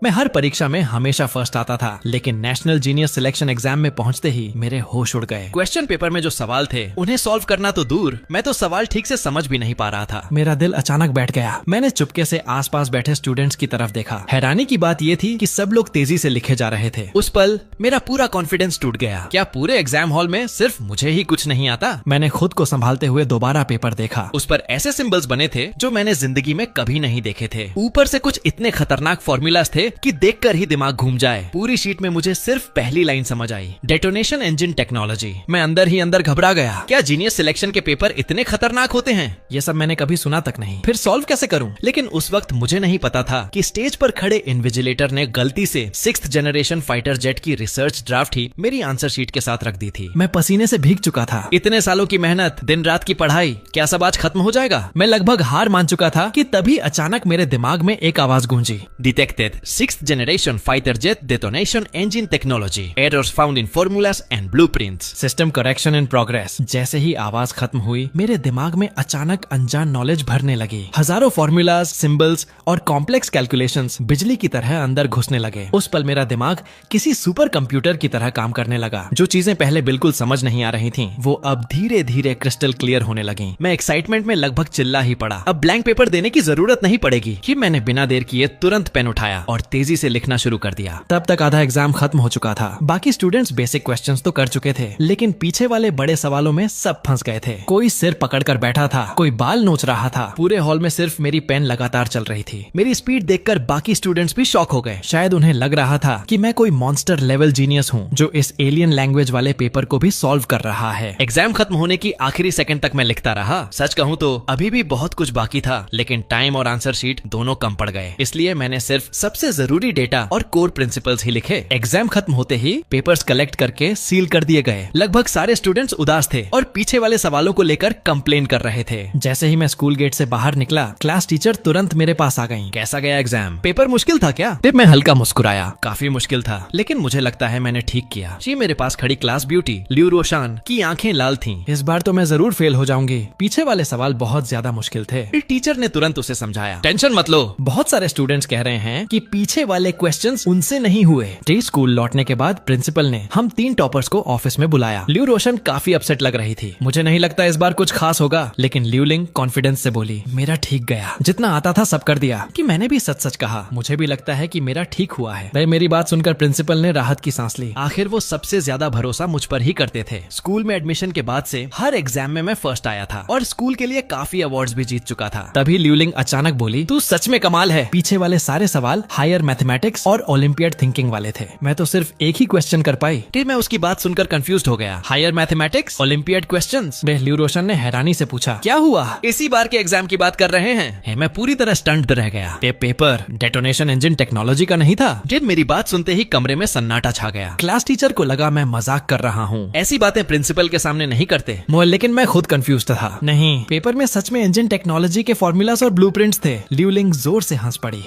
मैं हर परीक्षा में हमेशा फर्स्ट आता था, लेकिन नेशनल जीनियस सिलेक्शन एग्जाम में पहुंचते ही मेरे होश उड़ गए। क्वेश्चन पेपर में जो सवाल थे उन्हें सॉल्व करना तो दूर, मैं तो सवाल ठीक से समझ भी नहीं पा रहा था। मेरा दिल अचानक बैठ गया। मैंने चुपके से आसपास बैठे स्टूडेंट्स की तरफ देखा। हैरानी की बात ये थी कि सब लोग तेजी से लिखे जा रहे थे। उस पल मेरा पूरा कॉन्फिडेंस टूट गया। क्या पूरे एग्जाम हॉल में सिर्फ मुझे ही कुछ नहीं आता? मैंने खुद को संभालते हुए दोबारा पेपर देखा। उस पर ऐसे सिंबल्स बने थे जो मैंने जिंदगी में कभी नहीं देखे थे। ऊपर से कुछ इतने खतरनाक फॉर्मूलाज थे कि देखकर ही दिमाग घूम जाए। पूरी शीट में मुझे सिर्फ पहली लाइन समझ आई, डेटोनेशन इंजन टेक्नोलॉजी। मैं अंदर ही अंदर घबरा गया। क्या जीनियस सिलेक्शन के पेपर इतने खतरनाक होते हैं? ये सब मैंने कभी सुना तक नहीं। फिर सॉल्व कैसे करूं? लेकिन उस वक्त मुझे नहीं पता था कि स्टेज पर खड़े इन्विजिलेटर ने गलती से 6th जनरेशन फाइटर जेट की रिसर्च ड्राफ्ट ही मेरी आंसर शीट के साथ रख दी थी। मैं पसीने से भीग चुका था। इतने सालों की मेहनत, दिन रात की पढ़ाई, क्या सब आज खत्म हो जाएगा? मैं लगभग हार मान चुका था कि तभी अचानक मेरे दिमाग में एक आवाज गूंजी, detected 6th generation fighter jet detonation engine technology, errors found in formulas and blueprints, system correction in progress. जैसे ही आवाज खत्म हुई, मेरे दिमाग में अचानक अनजान नॉलेज भरने लगी। हजारों फॉर्मूलाज, सिंबल्स और कॉम्प्लेक्स कैलकुलेशंस बिजली की तरह अंदर घुसने लगे। उस पल मेरा दिमाग किसी सुपर कंप्यूटर की तरह काम करने लगा। जो चीजें पहले बिल्कुल समझ नहीं आ रही थीं, वो अब धीरे धीरे क्रिस्टल क्लियर होने लगी। मैं एक्साइटमेंट में लगभग चिल्ला ही पड़ा। अब ब्लैंक पेपर देने की जरूरत नहीं पड़ेगी। कि मैंने बिना देर किए तुरंत पेन उठाया और तेजी से लिखना शुरू कर दिया। तब तक आधा एग्जाम खत्म हो चुका था। बाकी स्टूडेंट्स बेसिक क्वेश्चंस तो कर चुके थे, लेकिन पीछे वाले बड़े सवालों में सब फंस गए थे। कोई सिर पकड़कर बैठा था, कोई बाल नोच रहा था। पूरे हॉल में सिर्फ मेरी पेन लगातार चल रही थी। मेरी स्पीड देखकर बाकी स्टूडेंट्स भी शॉक हो गए। शायद उन्हें लग रहा था कि मैं कोई मॉन्स्टर लेवल जीनियस हूँ जो इस एलियन लैंग्वेज वाले पेपर को भी सॉल्व कर रहा है। एग्जाम खत्म होने की आखिरी सेकंड तक मैं लिखता रहा। सच कहूँ तो अभी भी बहुत कुछ बाकी था, लेकिन टाइम और आंसर शीट दोनों कम पड़ गए। इसलिए मैंने सिर्फ सबसे जरूरी डेटा और कोर प्रिंसिपल्स ही लिखे। एग्जाम खत्म होते ही पेपर्स कलेक्ट करके सील कर दिए गए। लगभग सारे स्टूडेंट्स उदास थे और पीछे वाले सवालों को लेकर कंप्लेन कर रहे थे। जैसे ही मैं स्कूल गेट से बाहर निकला, क्लास टीचर तुरंत मेरे पास आ गईं। कैसा गया एग्जाम? पेपर मुश्किल था क्या? फिर मैं हल्का मुस्कुराया। काफी मुश्किल था, लेकिन मुझे लगता है मैंने ठीक किया। जी, मेरे पास खड़ी क्लास ब्यूटी ल्यू रोशान की आंखें लाल थीं। इस बार तो मैं जरूर फेल हो जाऊंगी। पीछे वाले सवाल बहुत ज्यादा मुश्किल थे। फिर टीचर ने तुरंत उसे समझाया, टेंशन मत लो, बहुत सारे स्टूडेंट्स कह रहे हैं कि पीछे वाले क्वेश्चंस उनसे नहीं हुए। स्कूल लौटने के बाद प्रिंसिपल ने हम 3 टॉपर्स को ऑफिस में बुलाया। ल्यू रोशन काफी अपसेट लग रही थी। मुझे नहीं लगता इस बार कुछ खास होगा, लेकिन ल्यू लिंग कॉन्फिडेंस से बोली, मेरा ठीक गया। जितना आता था सब कर दिया। कि मैंने भी सच सच कहा। मुझे भी लगता है कि मेरा ठीक हुआ है। मेरी बात सुनकर प्रिंसिपल ने राहत की सांस ली। आखिर वो सबसे ज्यादा भरोसा मुझ पर ही करते थे। स्कूल में एडमिशन के बाद से हर एग्जाम में मैं फर्स्ट आया था और स्कूल के लिए काफी अवार्ड्स भी जीत चुका था। तभी ल्यू लिंग अचानक बोली, तू सच में कमाल है। पीछे वाले सारे सवाल हायर मैथमेटिक्स और ओलंपियाड थिंकिंग वाले थे। मैं तो सिर्फ एक ही क्वेश्चन कर पाई। फिर मैं उसकी बात सुनकर कंफ्यूज्ड हो गया। Higher mathematics, olympiad questions? ल्यू रोशन ने हैरानी से पूछा, क्या हुआ? इसी बार के एग्जाम की बात कर रहे हैं? मैं पूरी तरह स्टंट रह गया। पेपर डेटोनेशन इंजन टेक्नोलॉजी का नहीं था। फिर मेरी बात सुनते ही कमरे में सन्नाटा छा गया। क्लास टीचर को लगा मैं मजाक कर रहा हूँ। ऐसी बातें प्रिंसिपल के सामने नहीं करते। लेकिन मैं खुद कंफ्यूज था। नहीं, पेपर में सच में इंजन टेक्नोलॉजी के फॉर्मूलाज और ब्लूप्रिंट्स थे। ल्यू लिंग जोर से हंस पड़ी।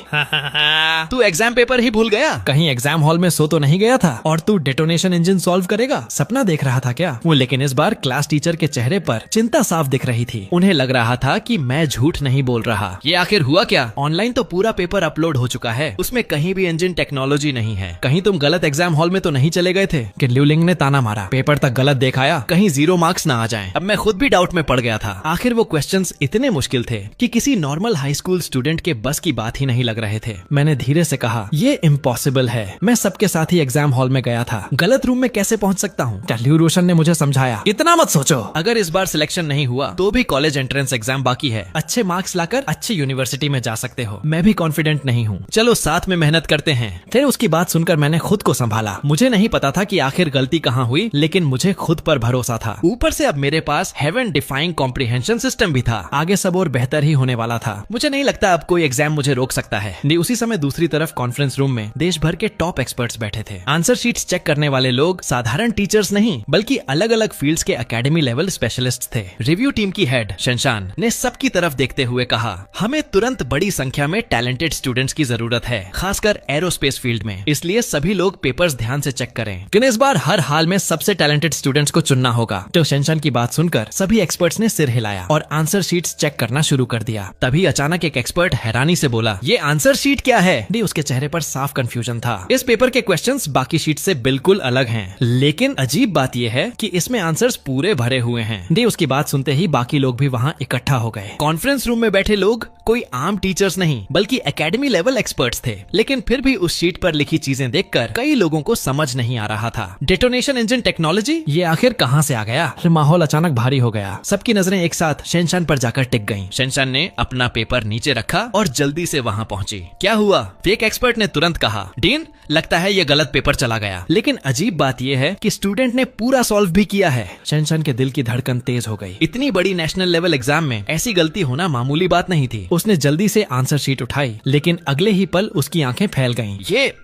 तू एग्जाम पेपर ही भूल गया? कहीं एग्जाम हॉल में सो तो नहीं गया था? और तू डेटोनेशन इंजन सॉल्व करेगा? सपना देख रहा था क्या? लेकिन इस बार क्लास टीचर के चेहरे पर चिंता साफ दिख रही थी। उन्हें लग रहा था कि मैं झूठ नहीं बोल रहा। ये आखिर हुआ क्या? ऑनलाइन तो पूरा पेपर अपलोड हो चुका है, उसमें कहीं भी इंजन टेक्नोलॉजी नहीं है। कहीं तुम गलत एग्जाम हॉल में तो नहीं चले गए थे? कि ल्यू लिंग ने ताना मारा। पेपर तक गलत दिखाया, कहीं 0 मार्क्स ना आ जाएं। अब मैं खुद भी डाउट में पड़ गया था। आखिर वो क्वेश्चंस इतने मुश्किल थे कि किसी नॉर्मल हाई स्कूल स्टूडेंट के बस की बात ही नहीं लग रहे थे। मैंने धीरे से कहा, ये इम्पॉसिबल है। मैं सबके साथ ही एग्जाम हॉल में गया था, गलत रूम में कैसे पहुंच सकता हूँ? ल्यू रोशन ने मुझे समझाया, इतना मत सोचो। अगर इस बार सिलेक्शन नहीं हुआ तो भी कॉलेज एंट्रेंस एग्जाम बाकी है। अच्छे मार्क्स लाकर अच्छी यूनिवर्सिटी में जा सकते हो। मैं भी कॉन्फिडेंट नहीं हूँ। चलो साथ में मेहनत करते हैं। फिर उसकी बात सुनकर मैंने खुद को संभाला। मुझे नहीं पता था कि आखिर गलती कहाँ हुई, लेकिन मुझे खुद पर भरोसा था। ऊपर से अब मेरे पास हेवन डिफाइंग कॉम्प्रिहेंशन सिस्टम भी था। आगे सब और बेहतर ही होने वाला था। मुझे नहीं लगता अब कोई एग्जाम मुझे रोक सकता है। उसी समय दूसरी तरफ कॉन्फ्रेंस रूम में देश भर के टॉप एक्सपर्ट्स बैठे थे। आंसर शीट्स चेक करने वाले लोग साधारण टीचर्स नहीं, बल्कि अलग अलग फील्ड्स के एकेडमी लेवल स्पेशलिस्ट थे। रिव्यू टीम की हेड शशान ने सबकी तरफ देखते हुए कहा, हमें तुरंत बड़ी संख्या में टैलेंटेड स्टूडेंट्स की जरूरत है, खासकर एरोस्पेस फील्ड में। इसलिए सभी लोग पेपर्स ध्यान से चेक करें। लेकिन इस बार हर हाल में सबसे टैलेंटेड स्टूडेंट्स को चुनना होगा। तो शशान की बात सुनकर सभी एक्सपर्ट्स ने सिर हिलाया और आंसर शीट्स चेक करना शुरू कर दिया। तभी अचानक एक एक्सपर्ट हैरानी से बोला, ये आंसर शीट क्या है? भी उसके चेहरे पर साफ कंफ्यूजन था। इस पेपर के क्वेश्चंस बाकी शीट से बिल्कुल अलग हैं, लेकिन अजीब बात यह है कि इसमें आंसर्स पूरे भरे हुए हैं। दे उसकी बात सुनते ही बाकी लोग भी वहाँ इकट्ठा हो गए। कॉन्फ्रेंस रूम में बैठे लोग कोई आम टीचर्स नहीं बल्कि एकेडमी लेवल एक्सपर्ट्स थे, लेकिन फिर भी उस शीट पर लिखी चीजें देखकर कई लोगों को समझ नहीं आ रहा था। डेटोनेशन इंजन टेक्नोलॉजी ये आखिर कहाँ से आ गया? माहौल अचानक भारी हो गया। सबकी नजरें एक साथ शेनशान पर जाकर टिक गईं। शेनशान ने अपना पेपर नीचे रखा और जल्दी से वहाँ पहुंची। क्या हुआ? फेक एक्सपर्ट ने तुरंत कहा, डीन लगता है ये गलत पेपर चला गया। लेकिन अजीब बात यह है कि स्टूडेंट ने पूरा सॉल्व भी किया है। शेनशान के दिल की धड़कन तेज हो गई। इतनी बड़ी नेशनल लेवल एग्जाम में ऐसी गलती होना मामूली बात नहीं थी। उसने जल्दी से आंसर शीट उठाई, लेकिन अगले ही पल उसकी आंखें फैल गईं।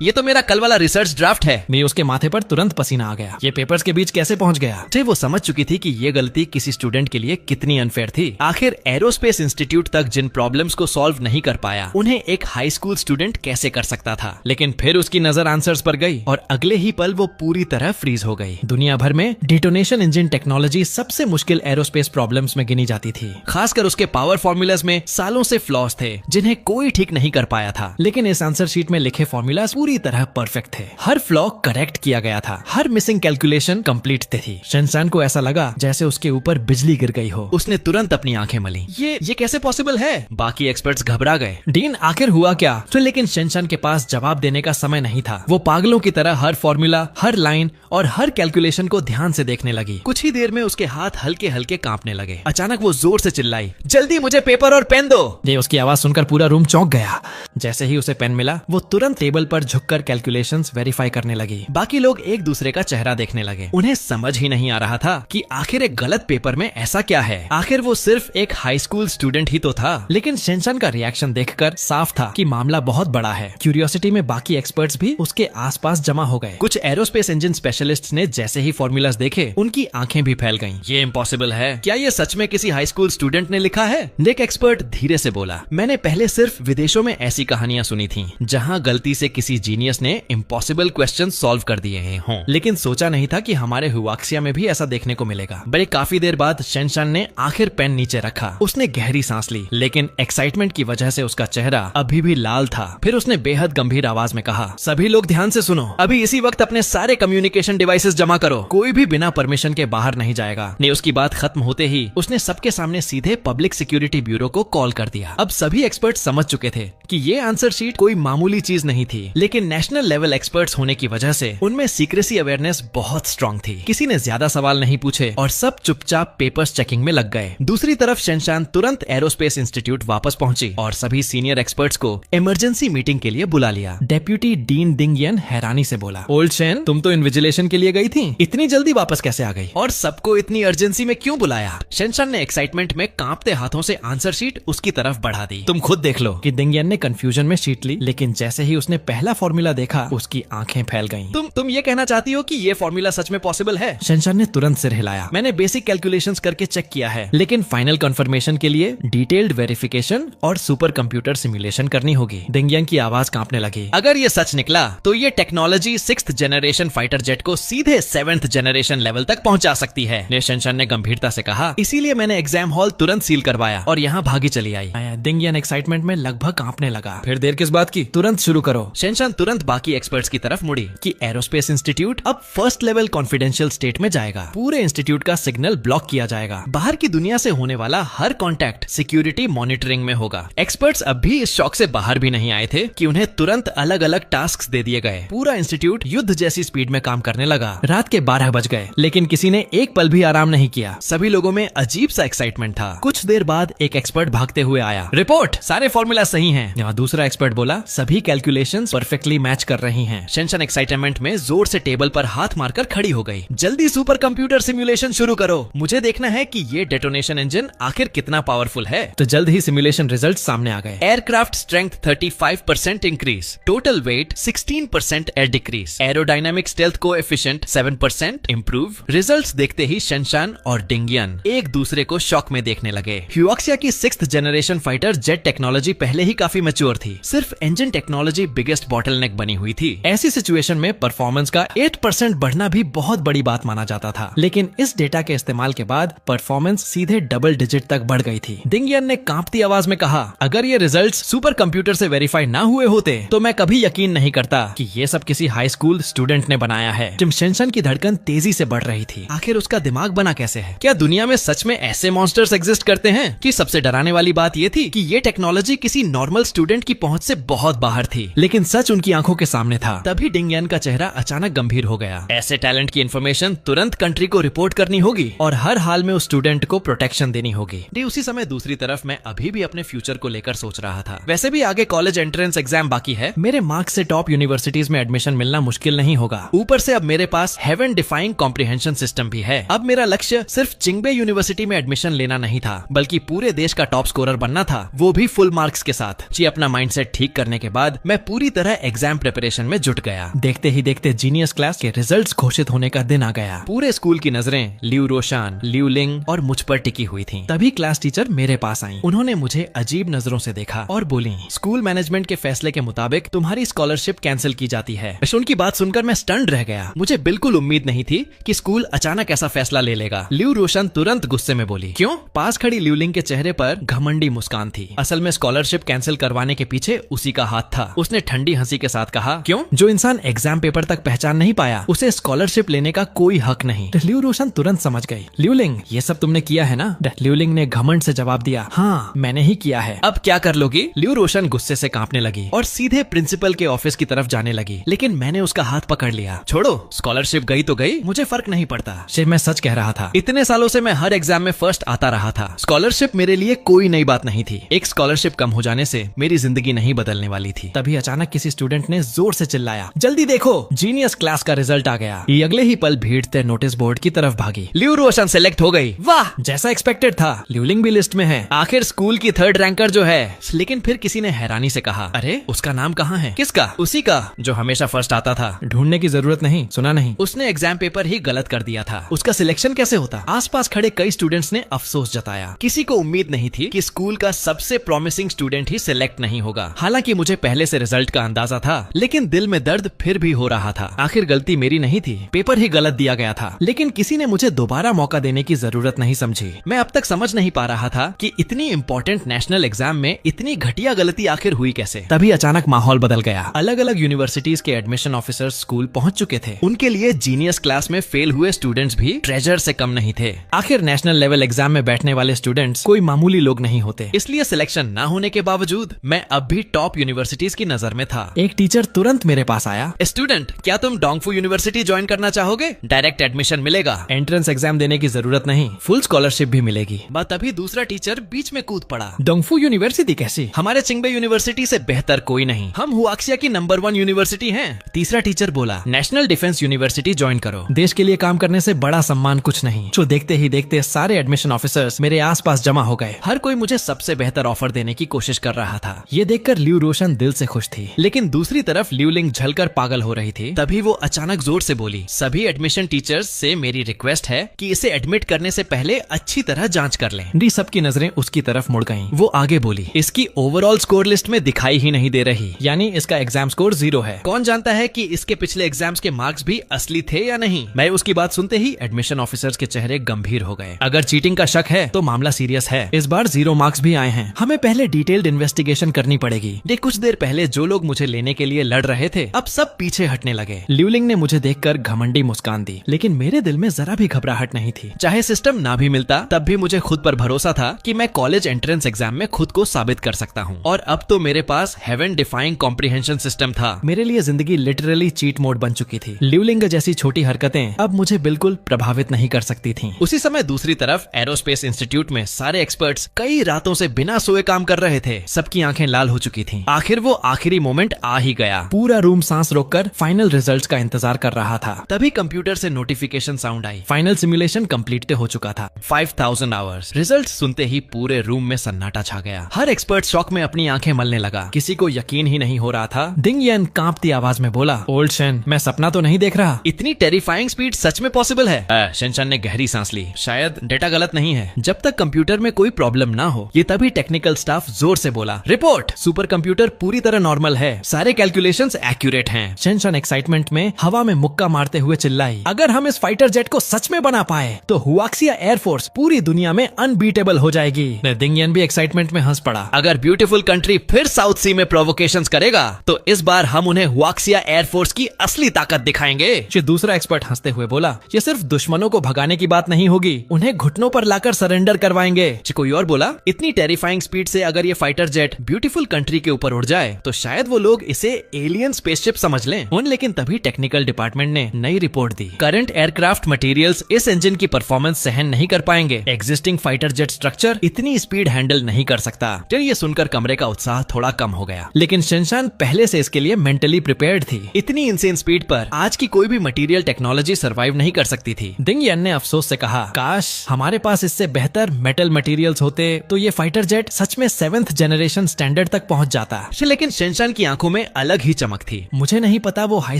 ये तो मेरा कल वाला रिसर्च ड्राफ्ट है। मैं उसके माथे पर तुरंत पसीना आ गया। ये पेपर्स के बीच कैसे पहुंच गया? वो समझ चुकी थी कि ये गलती किसी स्टूडेंट के लिए कितनी अनफेयर थी। आखिर एरोस्पेस इंस्टीट्यूट तक जिन प्रॉब्लम्स को सॉल्व नहीं कर पाया, उन्हें एक हाई स्कूल स्टूडेंट कैसे कर सकता था? लेकिन फिर उसकी नजर आंसर्स पर गई और अगले ही पल वो पूरी तरह फ्रीज हो गई। दुनिया भर में डेटोनेशन इंजन टेक्नोलॉजी सबसे मुश्किल एरोस्पेस प्रॉब्लम्स में गिनी जाती थी। खासकर उसके पावर फॉर्मूलाज में सालों से फ्लॉज थे जिन्हें कोई ठीक नहीं कर पाया था। लेकिन इस आंसर शीट में लिखे फॉर्मूलाज पूरी तरह परफेक्ट थे। हर फ्लॉ करेक्ट किया गया था, हर मिसिंग कैलकुलेशन कंप्लीट थी। शेनशान को ऐसा लगा जैसे उसके ऊपर बिजली गिर गई हो। उसने तुरंत अपनी आंखें मली। ये कैसे पॉसिबल है? बाकी एक्सपर्ट्स घबरा गए। डीन आखिर हुआ क्या? तो लेकिन शेनशान के पास जवाब देने का समय नहीं था। वो पागलों की तरह हर फॉर्मूला, हर लाइन और हर कैलकुलेशन को ध्यान से देखने लगी। कुछ ही देर में उसके हाथ हल्के हल्के कांपने लगे। अचानक वो जोर से चिल्लाई, जल्दी मुझे पेपर और पेन दो। ये उसकी आवाज सुनकर पूरा रूम चौंक गया। जैसे ही उसे पेन मिला, वो तुरंत टेबल पर झुककर कैलकुलेशंस वेरीफाई करने लगी। बाकी लोग एक दूसरे का चेहरा देखने लगे। उन्हें समझ ही नहीं आ रहा था कि आखिर एक गलत पेपर में ऐसा क्या है। आखिर वो सिर्फ एक हाई स्कूल स्टूडेंट ही तो था। लेकिन शेनशान का रिएक्शन देखकर साफ था कि मामला बहुत बड़ा है। क्यूरियोसिटी में बाकी एक्सपर्ट्स भी उसके आसपास जमा हो गए। कुछ एरोस्पेस इंजन स्पेशलिस्ट्स ने जैसे ही फॉर्मूलाज देखे, उनकी आंखें भी फैल गईं। ये इम्पॉसिबल है। क्या ये सच में किसी हाई स्कूल स्टूडेंट ने लिखा है? एक एक्सपर्ट धीरे से बोला, मैंने पहले सिर्फ विदेशों में ऐसी कहानियां सुनी थी जहां गलती से किसी जीनियस ने इम्पॉसिबल क्वेश्चन सॉल्व कर दिए हों, लेकिन सोचा नहीं था कि हमारे हुआक्सिया में भी ऐसा देखने को मिलेगा। बड़े काफी देर बाद शेनशान ने आखिर पेन नीचे रखा। उसने गहरी सांस ली, लेकिन एक्साइटमेंट की वजह से उसका चेहरा अभी भी लाल था। फिर उसने बेहद गंभीर आवाज में कहा, सभी लोग ध्यान से सुनो, अभी इसी वक्त अपने सारे कम्युनिकेशन डिवाइसेस जमा करो। कोई भी बिना परमिशन के बाहर नहीं जाएगा। ने उसकी बात खत्म होते ही उसने सबके सामने सीधे पब्लिक सिक्योरिटी ब्यूरो को कॉल कर दिया। अब सभी एक्सपर्ट समझ चुके थे कि ये आंसर शीट कोई मामूली चीज नहीं थी, लेकिन नेशनल लेवल एक्सपर्ट्स होने की वजह से उनमें सीक्रेसी अवेयरनेस बहुत स्ट्रांग थी। किसी ने ज्यादा सवाल नहीं पूछे और सब चुपचाप पेपर्स चेकिंग में लग गए। दूसरी तरफ शेनशान तुरंत एरोस्पेस इंस्टीट्यूट वापस पहुंची और सभी सीनियर एक्सपर्ट्स को इमरजेंसी मीटिंग के लिए बुला लिया। डेप्यूटी डीन डिंगियन हैरानी से बोला, ओल्ड शेन, तुम तो इन्विजिलेशन के लिए गई थी, इतनी जल्दी वापस कैसे आ गई? और सबको इतनी अर्जेंसी में क्यों बुलाया? शेनशान ने एक्साइटमेंट में कांपते हाथों से आंसर शीट उसकी तरफ बढ़ा दी। तुम खुद देख लो कि डिंगियन ने कंफ्यूजन में शीट ली, लेकिन जैसे ही उसने पहला फॉर्मूला देखा, उसकी आंखें फैल गईं। तुम ये कहना चाहती हो कि ये फॉर्मूला सच में पॉसिबल है? शेनशान ने तुरंत सिर हिलाया। मैंने बेसिक कैलकुलेशंस करके चेक किया है, लेकिन फाइनल कंफर्मेशन के लिए डिटेल्ड वेरिफिकेशन और सुपर कंप्यूटर सिमुलेशन करनी होगी। डिंगियन की आवाज कांपने लगी। अगर ये सच निकला तो ये technology 6th generation fighter jet को सीधे 7th जनरेशन लेवल तक पहुंचा सकती है। शेनशान ने गंभीरता से कहा, इसीलिए मैंने एग्जाम हॉल तुरंत सील करवाया और यहाँ भागी चली आई। डिंगियन एक्साइटमेंट में लगभग कांपने लगा। फिर देर किस बात की, तुरंत शुरू करो। शेनशान तुरंत बाकी एक्सपर्ट्स की तरफ मुड़ी कि एरोस्पेस इंस्टीट्यूट अब फर्स्ट लेवल कॉन्फिडेंशियल स्टेट में जाएगा। पूरे इंस्टीट्यूट का सिग्नल ब्लॉक किया जाएगा। बाहर की दुनिया से होने वाला हर कॉन्टैक्ट सिक्योरिटी मॉनिटरिंग में होगा। एक्सपर्ट्स अब भी इस शॉक से बाहर भी नहीं आए थे कि उन्हें तुरंत अलग अलग टास्क दे दिए गए। पूरा इंस्टीट्यूट युद्ध जैसी स्पीड में काम करने लगा। रात के 12 बज गए, लेकिन किसी ने एक पल भी आराम नहीं किया। सभी लोगों में अजीब सा एक्साइटमेंट था। कुछ देर बाद एक एक्सपर्ट भागते हुए आया। रिपोर्ट, सारे फॉर्मूला सही हैं। यहाँ दूसरा एक्सपर्ट बोला, सभी कैलकुलेशंस परफेक्टली मैच कर रही हैं। शेनशान एक्साइटमेंट में जोर से टेबल पर हाथ मारकर खड़ी हो गई। जल्दी सुपर कंप्यूटर सिमुलेशन शुरू करो, मुझे देखना है कि ये डेटोनेशन इंजन आखिर कितना पावरफुल है। तो जल्द ही सिमुलेशन रिजल्ट सामने आ गए। Aircraft strength 35% increase, total weight 16% air decrease, aerodynamic stealth coefficient 7% improve. Results देखते ही शेनशान और डिंगियन एक दूसरे को शॉक में देखने लगे। ह्यूआक्सिया की 6th generation fighter jet technology पहले ही काफी मैच्योर थी। सिर्फ इंजन टेक्नोलॉजी बिगेस्ट बॉटलनेक बनी हुई थी। ऐसी सिचुएशन में परफॉर्मेंस का 8% बढ़ना भी बहुत बड़ी बात माना जाता था, लेकिन इस डेटा के इस्तेमाल के बाद परफॉर्मेंस सीधे डबल डिजिट तक बढ़ गई थी। डिंगियन ने कांपती आवाज में कहा, अगर ये रिजल्ट्स सुपर कंप्यूटर से वेरीफाई ना हुए होते तो मैं कभी यकीन नहीं करता कि ये सब किसी हाई स्कूल स्टूडेंट ने बनाया है। जिम शेंशन की धड़कन तेजी से बढ़ रही थी। आखिर उसका दिमाग बना कैसे है? क्या दुनिया में सच में ऐसे मॉन्स्टर्स एग्जिस्ट करते हैं? कि सबसे डराने वाली बात ये थी कि ये टेक्नोलॉजी किसी नॉर्मल स्टूडेंट की पहुंच से बहुत बाहर थी, लेकिन सच उनकी आंखों के सामने था। तभी डिंग यान का चेहरा अचानक गंभीर हो गया। ऐसे टैलेंट की इन्फॉर्मेशन तुरंत कंट्री को रिपोर्ट करनी होगी और हर हाल में उस स्टूडेंट को प्रोटेक्शन देनी होगी। उसी समय दूसरी तरफ मैं अभी भी अपने फ्यूचर को लेकर सोच रहा था। वैसे भी आगे कॉलेज एंट्रेंस एग्जाम बाकी है, मेरे मार्क्स से टॉप यूनिवर्सिटीज में एडमिशन मिलना मुश्किल नहीं होगा। ऊपर से अब मेरे पास हेवन डिफाइंग कॉम्प्रिहेंशन सिस्टम भी है। अब मेरा लक्ष्य सिर्फ चिंगबे यूनिवर्सिटी में एडमिशन लेना नहीं था, बल्कि पूरे देश का टॉप स्कोरर बनना था, वो भी फुल मार्क्स के साथ। जी अपना माइंडसेट ठीक करने के बाद मैं पूरी तरह एग्जाम प्रिपरेशन में जुट गया। देखते ही देखते जीनियस क्लास के रिजल्ट्स घोषित होने का दिन आ गया। पूरे स्कूल की नजरें लियू रोशान, लियू लिंग और मुझ पर टिकी हुई थी। तभी क्लास टीचर मेरे पास आई। उन्होंने मुझे अजीब नजरों से देखा और बोली, स्कूल मैनेजमेंट के फैसले के मुताबिक तुम्हारी स्कॉलरशिप कैंसिल की जाती है। उनकी बात सुनकर मैं स्टन्ड रह गया। मुझे बिल्कुल उम्मीद नहीं थी कि स्कूल अचानक ऐसा फैसला ले लेगा। लियू रोशन तुरंत गुस्से में बोली, क्यों? पास खड़ी लियू लिंग के चेहरे पर घमंडी मुस्कान थी। असल में स्कॉलरशिप कैंसिल करवाने के पीछे उसी का हाथ था। उसने ठंडी हंसी के साथ कहा, क्यों? जो इंसान एग्जाम पेपर तक पहचान नहीं पाया, उसे स्कॉलरशिप लेने का कोई हक नहीं। लियू रोशन तुरंत समझ गई। लियू लिंग, ये सब तुमने किया है ना? लियू लिंग ने घमंड से जवाब दिया, हाँ मैंने ही किया है। अब क्या कर लोगी? लियू रोशन गुस्से से कांपने लगी और सीधे प्रिंसिपल के ऑफिस की तरफ जाने लगी, लेकिन मैंने उसका हाथ पकड़ लिया। छोड़ो, स्कॉलरशिप गई तो गई, मुझे फर्क नहीं पड़ता। सिर्फ मैं सच कह रहा था। इतने सालों से मैं हर एग्जाम में फर्स्ट आता रहा था। स्कॉलरशिप मेरे लिए कोई नई बात नहीं थी। एक स्कॉलरशिप कम हो जाने से मेरी जिंदगी नहीं बदलने वाली थी। तभी अचानक किसी स्टूडेंट ने जोर से चिल्लाया, जल्दी देखो, जीनियस क्लास का रिजल्ट आ गया। ये अगले ही पल भीड़ते नोटिस बोर्ड की तरफ भागी। लियू रोशन सेलेक्ट हो गई। वाह, जैसा एक्सपेक्टेड था, लियू लिंग भी लिस्ट में है। आखिर स्कूल की थर्ड रैंकर जो है। लेकिन फिर किसी ने हैरानी से कहा, अरे उसका नाम कहाँ है? किसका? उसी का जो हमेशा फर्स्ट आता था। ढूंढने की जरूरत नहीं, सुना नहीं? उसने एग्जाम पेपर ही गलत कर दिया था। उसका सिलेक्शन कैसे होता? आसपास खड़े कई स्टूडेंट्स ने अफसोस जताया। किसी को उम्मीद नहीं थी कि स्कूल का सबसे प्रॉमिसिंग स्टूडेंट ही सिलेक्ट नहीं होगा। हालांकि मुझे पहले से रिजल्ट का अंदाजा था, लेकिन दिल में दर्द फिर भी हो रहा था। आखिर गलती मेरी नहीं थी, पेपर ही गलत दिया गया था। लेकिन किसी ने मुझे दोबारा मौका देने की जरूरत नहीं समझी। मैं अब तक समझ नहीं पा रहा था कि इतनी इंपॉर्टेंट नेशनल एग्जाम में इतनी घटिया गलती आखिर हुई कैसे। तभी अचानक माहौल बदल गया। अलग अलग यूनिवर्सिटीज के एडमिशन ऑफिसर्स स्कूल पहुंच चुके थे। उनके लिए जीनियस क्लास में फेल हुए स्टूडेंट्स भी ट्रेजर से कम नहीं थे। आखिर नेशनल लेवल एग्जाम में बैठने वाले स्टूडेंट्स कोई मामूली लोग नहीं होते। इसलिए सिलेक्शन ना होने के बावजूद मैं अब भी टॉप यूनिवर्सिटीज की नजर में था। एक टीचर तुरंत मेरे पास आया, स्टूडेंट, क्या तुम डोंगफू यूनिवर्सिटी ज्वाइन करना चाहोगे? डायरेक्ट एडमिशन मिलेगा, एंट्रेंस एग्जाम देने की जरूरत नहीं, फुल स्कॉलरशिप भी मिलेगी। बात अभी दूसरा टीचर बीच में कूद पड़ा, डोंगफू यूनिवर्सिटी कैसी? हमारे चिंगबे यूनिवर्सिटी से बेहतर कोई नहीं, हम हुआक्सिया की नंबर 1 यूनिवर्सिटी हैं। तीसरा टीचर बोला, नेशनल डिफेंस यूनिवर्सिटी ज्वाइन करो, देश के लिए काम करने से बड़ा सम्मान कुछ नहीं। जो देखते ही देखते सारे एडमिशन ऑफिसर्स मेरे आसपास जमा हो गए। हर कोई मुझे सबसे बेहतर ऑफर देने की कोशिश कर रहा था। ये देखकर लियू रोशन दिल से खुश थी, लेकिन दूसरी तरफ लियू लिंग झलकर पागल हो रही थी। तभी वो अचानक जोर से बोली, सभी एडमिशन टीचर्स से मेरी रिक्वेस्ट है कि इसे एडमिट करने से पहले अच्छी तरह जांच कर लें। डी सबकी नजरें उसकी तरफ मुड़ गईं। वो आगे बोली, इसकी ओवरऑल स्कोर लिस्ट में दिखाई ही नहीं दे रही, यानी इसका एग्जाम स्कोर 0 है। कौन जानता है कि इसके पिछले एग्जाम्स के मार्क्स भी असली थे या नहीं। मैं उसकी बात सुनते ही एडमिशन ऑफिसर्स के चेहरे गंभीर हो गए। अगर चीटिंग का शक है तो मामला सीरियस है। इस बार 0 मार्क्स भी आए हैं। हमें पहले डिटेल्ड इन्वेस्टिगेशन करनी पड़ेगी। कुछ देर पहले जो लोग मुझे लेने के लिए लड़ रहे थे, अब सब पीछे हटने लगे। लियू लिंग ने मुझे देखकर घमंडी मुस्कान दी, लेकिन मेरे दिल में जरा भी घबराहट नहीं थी। चाहे सिस्टम ना भी मिलता, तब भी मुझे खुद पर भरोसा था कि मैं कॉलेज एंट्रेंस एग्जाम में खुद को साबित कर सकता हूँ। और अब तो मेरे पास हेवन डिफाइंग कॉम्प्रिहेंशन सिस्टम था। मेरे लिए जिंदगी लिटरली चीट मोड बन चुकी थी। लियू लिंग जैसी छोटी हरकतें अब मुझे बिल्कुल प्रभावित नहीं कर सकती थी। उसी समय दूसरी तरफ एरोस्पेस इंस्टीट्यूट में सारे एक्सपर्ट्स कई रातों से बिना सोए काम कर रहे थे। सबकी आंखें लाल हो चुकी थी। आखिर वो आखिरी मोमेंट आ ही गया। पूरा रूम सांस रोककर फाइनल रिजल्ट्स का इंतजार कर रहा था। तभी कंप्यूटर से नोटिफिकेशन साउंड आई। फाइनल सिमुलेशन कंप्लीट हो चुका था। 5000 आवर्स। रिजल्ट सुनते ही पूरे रूम में सन्नाटा छा गया। हर एक्सपर्ट शॉक में अपनी आंखें मलने लगा। किसी को यकीन ही नहीं हो रहा था। डिंग यान कांपती आवाज में बोला, ओल्ड शेन, मैं सपना तो नहीं देख रहा? इतनी टेरिफाइंग स्पीड सच में पॉसिबल है? शेन ने गहरी सांस ली। शायद डेटा गलत नहीं है। जब तक कंप्यूटर में कोई प्रॉब्लम ना हो। ये तभी टेक्निकल स्टाफ जोर से बोला, रिपोर्ट, सुपर कंप्यूटर पूरी तरह नॉर्मल है, सारे कैलकुलेशंस एक्यूरेट हैं। शेन एक्साइटमेंट में हवा में मुक्का मारते हुए चिल्लाई, अगर हम इस फाइटर जेट को सच में बना पाए तो हुआक्सिया एयरफोर्स पूरी दुनिया में अनबीटेबल हो जाएगी। डिंग यान भी एक्साइटमेंट में हंस पड़ा। अगर ब्यूटीफुल कंट्री फिर साउथ सी असली में प्रोवोकेशंस करेगा तो इस बार हम उन्हें हुआक्सिया एयरफोर्स की असली ताकत दिखाएंगे। दूसरा एक्सपर्ट हंसते हुए बोला, ये सिर्फ दुश्मनों को भगाने की बात नहीं होगी, उन्हें घुटनों पर लाकर सरेंडर करवाएंगे। कोई और बोला, इतनी टेरिफाइंग स्पीड से अगर ये फाइटर जेट ब्यूटीफुल कंट्री के ऊपर उड़ जाए तो शायद वो लोग इसे एलियन स्पेसशिप समझ लें। लेकिन तभी टेक्निकल डिपार्टमेंट ने नई रिपोर्ट दी, करंट एयरक्राफ्ट मटेरियल्स इस इंजन की परफॉर्मेंस सहन नहीं कर पाएंगे। एग्जिस्टिंग फाइटर जेट स्ट्रक्चर इतनी स्पीड हैंडल नहीं कर सकता। ये सुनकर कमरे का उत्साह थोड़ा कम हो गया, लेकिन शिनचान पहले से इसके लिए मेंटली प्रिपेयर्ड थी। इतनी इंसेन स्पीड पर आज की कोई भी मटेरियल टेक्नोलॉजी सर्वाइव नहीं कर सकती थी। दिंग यन ने अफसोस से कहा, काश हमारे पास इससे बेहतर मेटल मटेरियल्स होते तो ये फाइटर जेट सच में 7th जनरेशन स्टैंडर्ड तक पहुंच जाता। लेकिन शिनचान की आंखों में अलग ही चमक थी। मुझे नहीं पता वो हाई